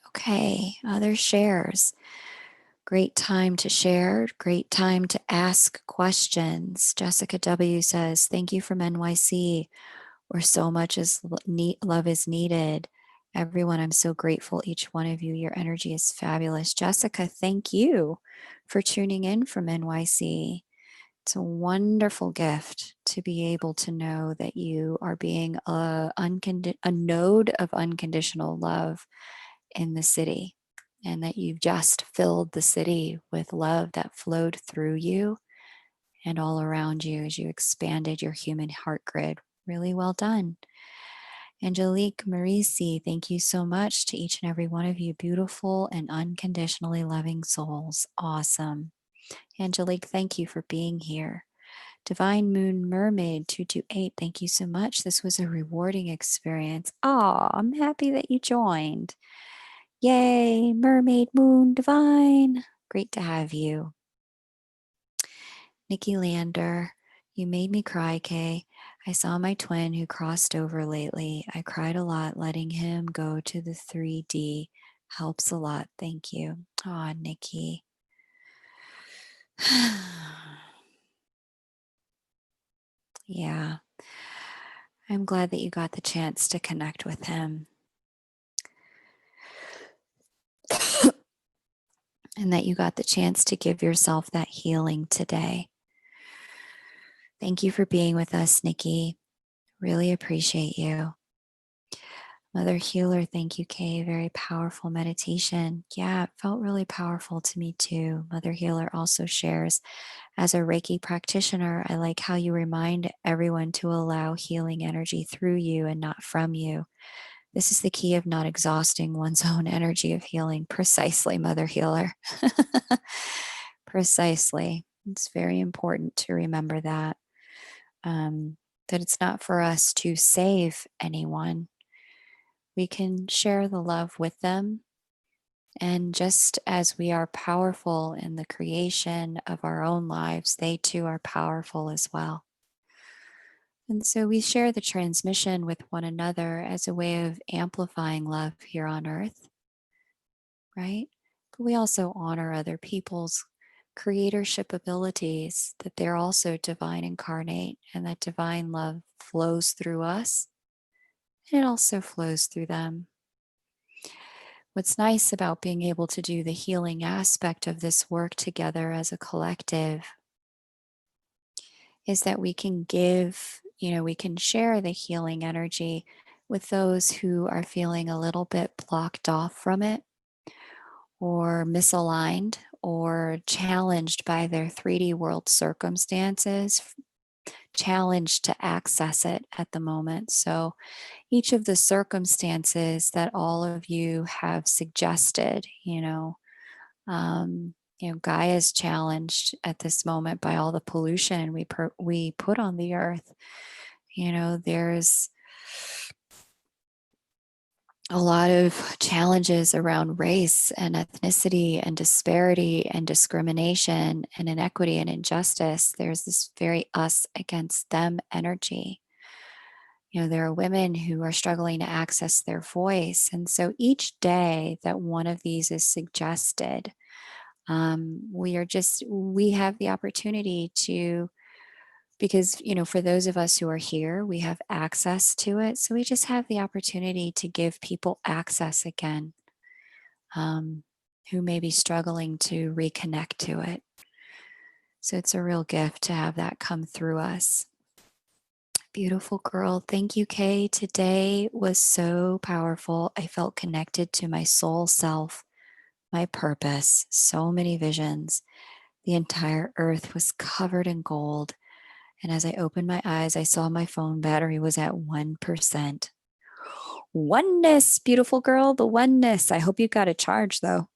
Okay, other shares. Great time to share, great time to ask questions. Jessica W. says, thank you from NYC, where so much love is needed. Everyone, I'm so grateful, each one of you. Your energy is fabulous. Jessica, thank you for tuning in from NYC. It's a wonderful gift to be able to know that you are being a node of unconditional love in the city, and that you've just filled the city with love that flowed through you and all around you as you expanded your human heart grid. Really well done. Angelique Marisi, thank you so much to each and every one of you, beautiful and unconditionally loving souls. Awesome. Angelique, thank you for being here. Divine Moon Mermaid 228, thank you so much. This was a rewarding experience. Oh, I'm happy that you joined. Yay, Mermaid Moon Divine. Great to have you. Nikki Lander, you made me cry, Kay. I saw my twin who crossed over lately. I cried a lot. Letting him go to the 3D helps a lot. Thank you. Aw, Nikki. Yeah. I'm glad that you got the chance to connect with him. And that you got the chance to give yourself that healing today. Thank you for being with us, Nikki. Really appreciate you. Mother Healer, thank you, Kay. Very powerful meditation. Yeah, it felt really powerful to me too. Mother Healer also shares, as a Reiki practitioner, I like how you remind everyone to allow healing energy through you and not from you. This is the key of not exhausting one's own energy of healing. Precisely, Mother Healer. Precisely. It's very important to remember that. That it's not for us to save anyone. We can share the love with them. And just as we are powerful in the creation of our own lives, they too are powerful as well. And so we share the transmission with one another as a way of amplifying love here on earth, right? But we also honor other people's creatorship abilities, that they're also divine incarnate, and that divine love flows through us. And it also flows through them. What's nice about being able to do the healing aspect of this work together as a collective is that we can give, we can share the healing energy with those who are feeling a little bit blocked off from it, or misaligned, or challenged by their 3D world circumstances challenged to access it at the moment. So each of the circumstances that all of you have suggested, Gaia's challenged at this moment by all the pollution we put on the earth. There's a lot of challenges around race and ethnicity and disparity and discrimination and inequity and injustice. There's this very us against them energy. There are women who are struggling to access their voice. And so each day that one of these is suggested, we have the opportunity to, because, for those of us who are here, we have access to it. So we just have the opportunity to give people access again, who may be struggling to reconnect to it. So it's a real gift to have that come through us. Beautiful girl. Thank you, Kay. Today was so powerful. I felt connected to my soul self, my purpose, so many visions. The entire earth was covered in gold. And as I opened my eyes, I saw my phone battery was at 1%. Oneness, beautiful girl, the oneness. I hope you got a charge though.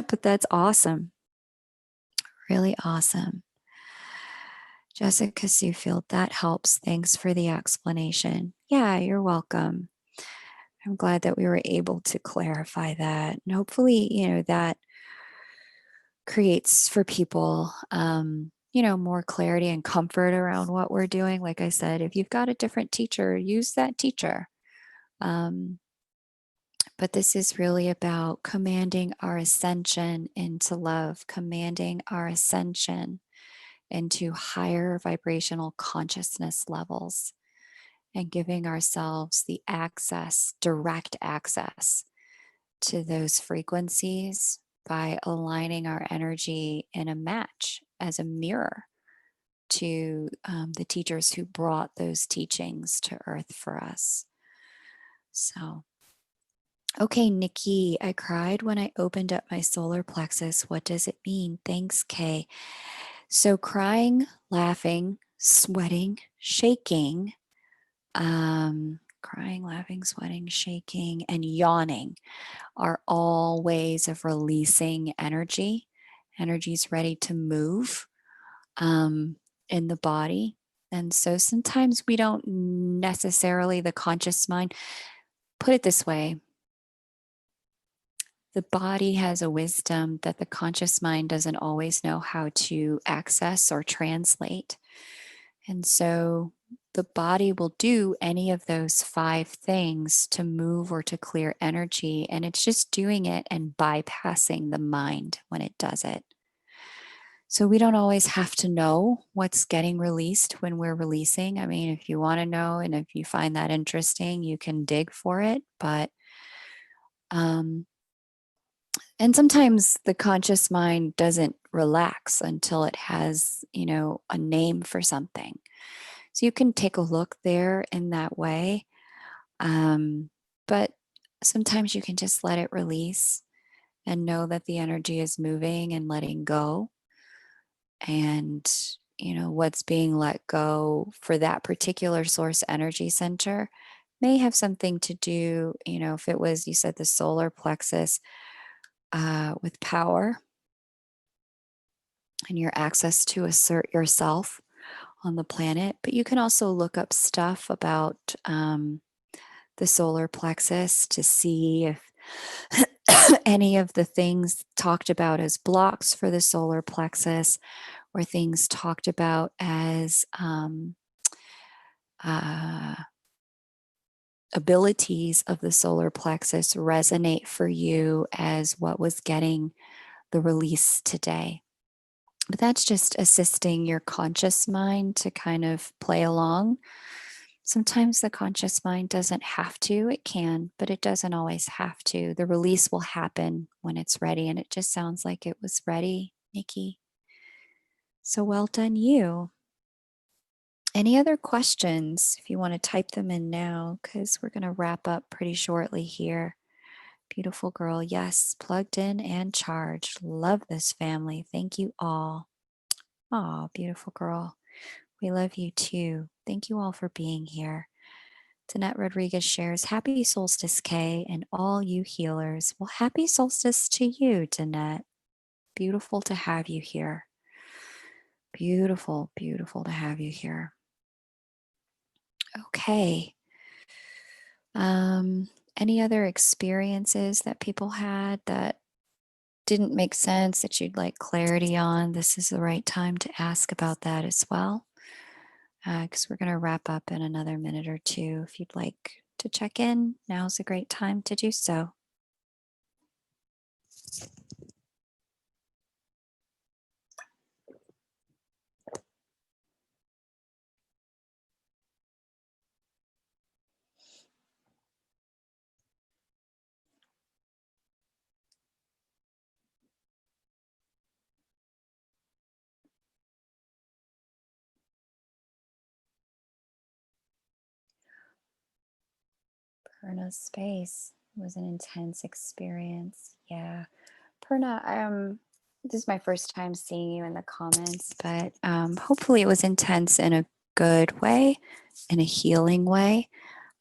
But that's awesome. Really awesome. Jessica Seufield, that helps. Thanks for the explanation. Yeah, you're welcome. I'm glad that we were able to clarify that. And hopefully, that creates for people, more clarity and comfort around what we're doing. Like I said, if you've got a different teacher, use that teacher. But this is really about commanding our ascension into love, commanding our ascension into higher vibrational consciousness levels, and giving ourselves the access, direct access to those frequencies by aligning our energy in a match as a mirror to the teachers who brought those teachings to earth for us. So, okay, Nikki, I cried when I opened up my solar plexus. What does it mean? Thanks, Kay. So, crying, laughing, sweating, shaking, crying, laughing, sweating, shaking, and yawning are all ways of releasing energy. Energy's ready to move in the body. And so sometimes we don't necessarily, the conscious mind, put it this way, the body has a wisdom that the conscious mind doesn't always know how to access or translate. And so the body will do any of those 5 things to move or to clear energy. And it's just doing it and bypassing the mind when it does it. So we don't always have to know what's getting released when we're releasing. I mean, if you want to know and if you find that interesting, you can dig for it. But, and sometimes the conscious mind doesn't relax until it has, a name for something. So you can take a look there in that way. But sometimes you can just let it release and know that the energy is moving and letting go. And, what's being let go for that particular source energy center may have something to do, if it was, you said the solar plexus, with power and your access to assert yourself on the planet. But you can also look up stuff about the solar plexus to see if any of the things talked about as blocks for the solar plexus or things talked about as abilities of the solar plexus resonate for you as what was getting the release today. But that's just assisting your conscious mind to kind of play along. Sometimes the conscious mind doesn't have to, it can, but it doesn't always have to. The release will happen when it's ready, and it just sounds like it was ready, Nikki. So well done, you. Any other questions? If you want to type them in now, because we're going to wrap up pretty shortly here. Beautiful girl. Yes, plugged in and charged. Love this family. Thank you all. Oh, beautiful girl. We love you too. Thank you all for being here. Danette Rodriguez shares, Happy Solstice, Kay, and all you healers. Well, happy solstice to you, Danette. Beautiful to have you here. Beautiful, beautiful to have you here. Okay. Any other experiences that people had that didn't make sense that you'd like clarity on? This is the right time to ask about that as well, because we're going to wrap up in another minute or two. If you'd like to check in, now's a great time to do so. Purna's space was an intense experience. Yeah. Purna, this is my first time seeing you in the comments, but hopefully it was intense in a good way, in a healing way.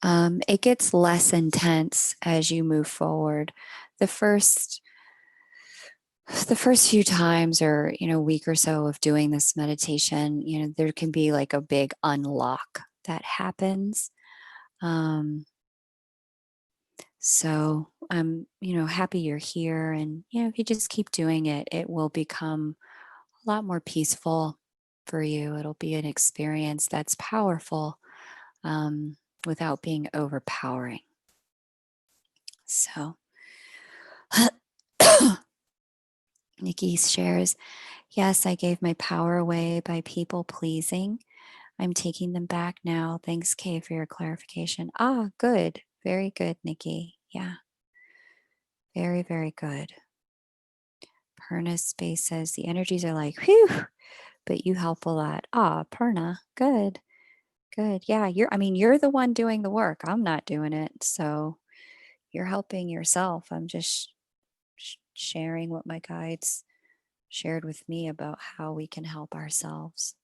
It gets less intense as you move forward. The first few times or week or so of doing this meditation, there can be like a big unlock that happens. So I'm happy you're here, and if you just keep doing it, it will become a lot more peaceful for you. It'll be an experience that's powerful, without being overpowering. So Nikki shares, yes, I gave my power away by people pleasing. I'm taking them back now. Thanks, Kay, for your clarification. Ah, good. Very good, Nikki. Yeah. Very, very good. Purna Space says the energies are like, whew, but you help a lot. Ah, Purna, good. Good. Yeah, you're the one doing the work. I'm not doing it. So you're helping yourself. I'm just sharing what my guides shared with me about how we can help ourselves.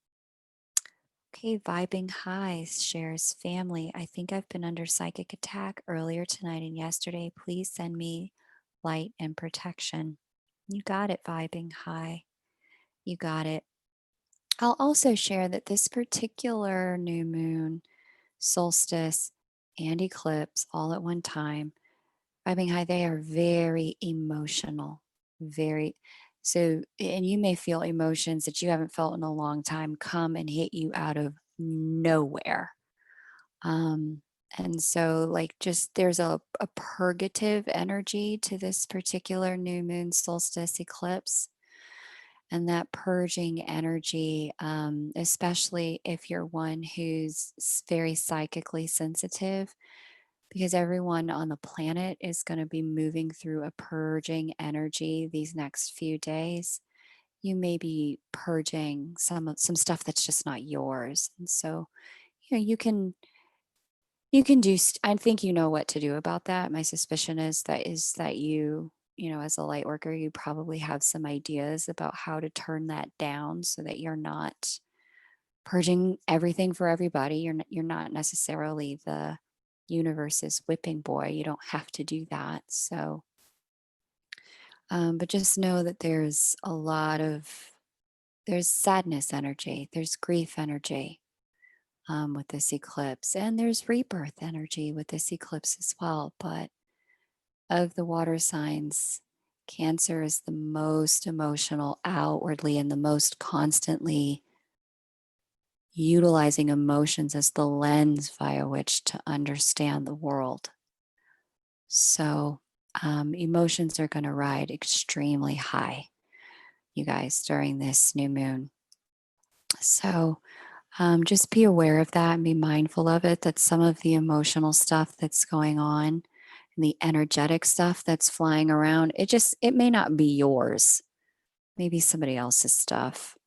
Okay, Vibing High shares, family. I think I've been under psychic attack earlier tonight and yesterday. Please send me light and protection. You got it, Vibing High. You got it. I'll also share that this particular new moon, solstice, and eclipse all at one time, Vibing High, they are very emotional. Very. So, and you may feel emotions that you haven't felt in a long time come and hit you out of nowhere. Um, and so, like, just there's a purgative energy to this particular new moon solstice eclipse. And that purging energy, especially if you're one who's very psychically sensitive, because everyone on the planet is going to be moving through a purging energy these next few days. You may be purging some stuff that's just not yours, and so you can do. I think you know what to do about that. My suspicion is that as a light worker, you probably have some ideas about how to turn that down so that you're not purging everything for everybody. You're not necessarily the universe's whipping boy. You don't have to do that. So, but just know that there's sadness energy, there's grief energy, with this eclipse, and there's rebirth energy with this eclipse as well. But of the water signs, Cancer is the most emotional outwardly and the most constantly utilizing emotions as the lens via which to understand the world. So, emotions are going to ride extremely high, you guys, during this new moon. So, just be aware of that and be mindful of it, that some of the emotional stuff that's going on and the energetic stuff that's flying around, it may not be yours, maybe somebody else's stuff.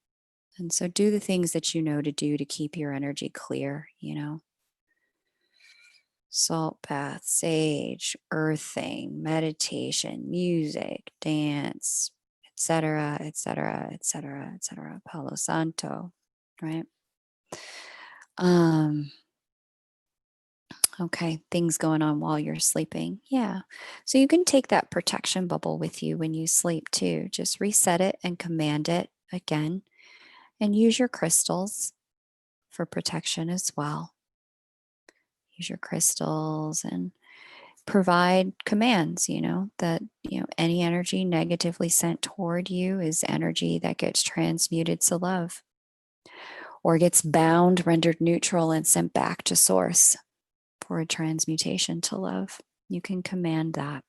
And so do the things that you know to do to keep your energy clear, Salt bath, sage, earthing, meditation, music, dance, etc., etc., etc., etc. Palo Santo, right? Okay, things going on while you're sleeping. Yeah. So you can take that protection bubble with you when you sleep too. Just reset it and command it again, and use your crystals for protection as well. Use your crystals and provide commands, that, any energy negatively sent toward you is energy that gets transmuted to love or gets bound, rendered neutral, and sent back to source for a transmutation to love. You can command that.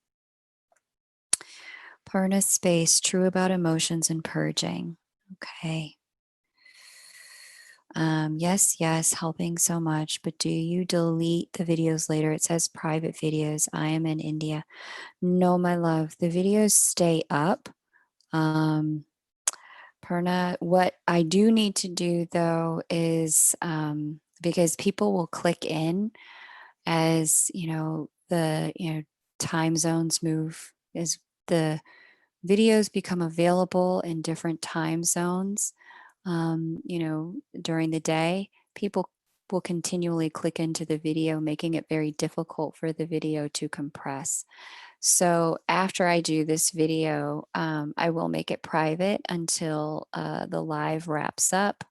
Purna space, true about emotions and purging. Okay. Yes, helping so much, but do you delete the videos later? It says private videos. I am in India. No, my love, the videos stay up. Purna, what I do need to do though is because people will click in as the time zones move, as the videos become available in different time zones. During the day, people will continually click into the video, making it very difficult for the video to compress. So after I do this video, I will make it private until the live wraps up.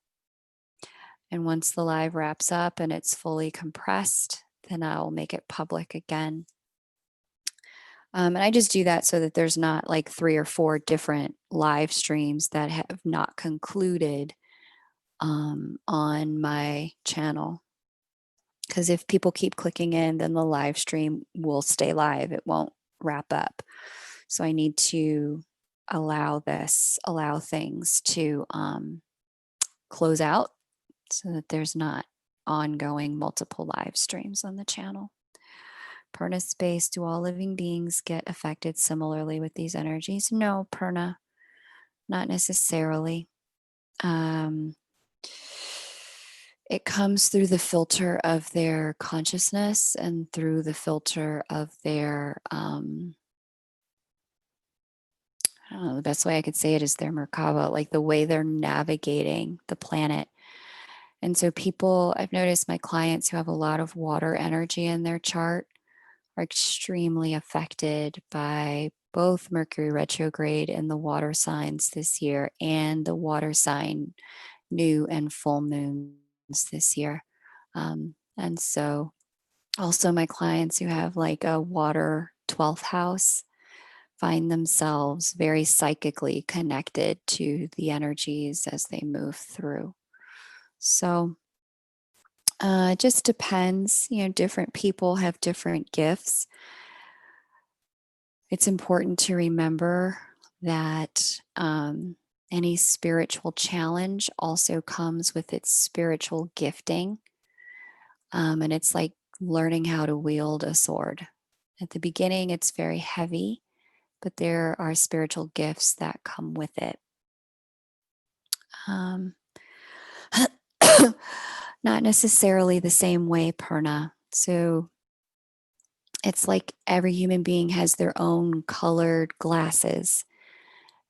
And once the live wraps up and it's fully compressed, then I'll make it public again. And I just do that so that there's not like 3 or 4 different live streams that have not concluded on my channel. Because if people keep clicking in, then the live stream will stay live. It won't wrap up. So I need to allow things to close out so that there's not ongoing multiple live streams on the channel. Purna space, do all living beings get affected similarly with these energies? No, Purna, not necessarily. It comes through the filter of their consciousness and through the filter of their, I don't know, the best way I could say it is their Merkaba, like the way they're navigating the planet. And so I've noticed my clients who have a lot of water energy in their chart are extremely affected by both Mercury retrograde in the water signs this year and the water sign new and full moons this year. And so also my clients who have like a water 12th house find themselves very psychically connected to the energies as they move through. So it just depends. Different people have different gifts. It's important to remember that any spiritual challenge also comes with its spiritual gifting. And it's like learning how to wield a sword. At the beginning, it's very heavy, but there are spiritual gifts that come with it. Not necessarily the same way, Purna. So it's like every human being has their own colored glasses.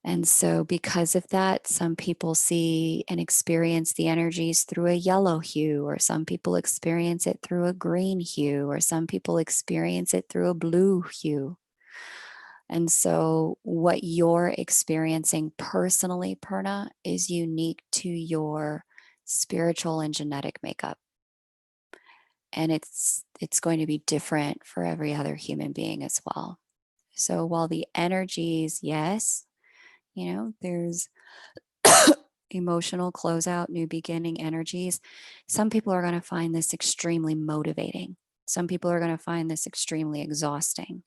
And so, because of that, some people see and experience the energies through a yellow hue, or some people experience it through a green hue, or some people experience it through a blue hue. And so, what you're experiencing personally, Purna, is unique to your spiritual and genetic makeup. And it's going to be different for every other human being as well. So, while the energies, yes, there's emotional closeout, new beginning energies. Some people are going to find this extremely motivating. Some people are going to find this extremely exhausting.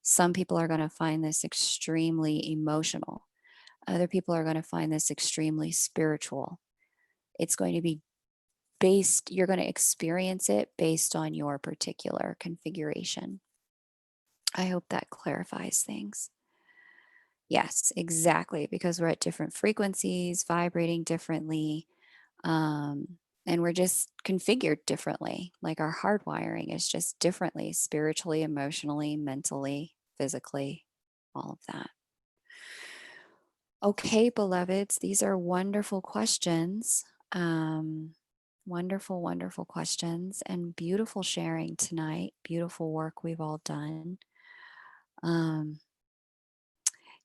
Some people are going to find this extremely emotional. Other people are going to find this extremely spiritual. It's going to be you're going to experience it based on your particular configuration. I hope that clarifies things. Yes, exactly, because we're at different frequencies, vibrating differently, and we're just configured differently. Like our hardwiring is just differently, spiritually, emotionally, mentally, physically, all of that. Okay, beloveds, these are wonderful questions. Wonderful, wonderful questions and beautiful sharing tonight. Beautiful work we've all done. Um,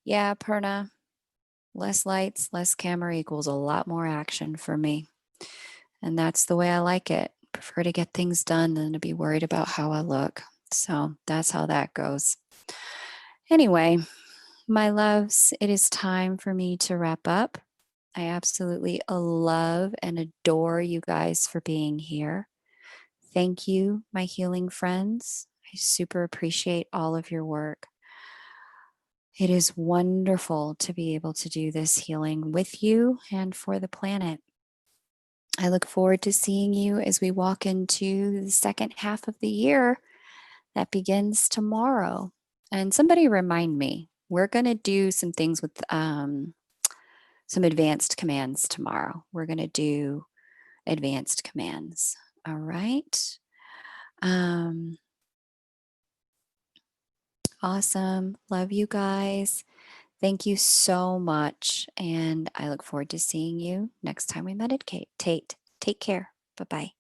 yeah, Perna, less lights, less camera equals a lot more action for me. And that's the way I like it. Prefer to get things done than to be worried about how I look. So that's how that goes. Anyway, my loves, it is time for me to wrap up. I absolutely love and adore you guys for being here. Thank you, my healing friends. I super appreciate all of your work. It is wonderful to be able to do this healing with you and for the planet. I look forward to seeing you as we walk into the second half of the year that begins tomorrow. And somebody remind me, we're going to do some things with some advanced commands tomorrow. We're going to do advanced commands. All right. Awesome. Love you guys. Thank you so much. And I look forward to seeing you next time we meditate. Take care. Bye bye.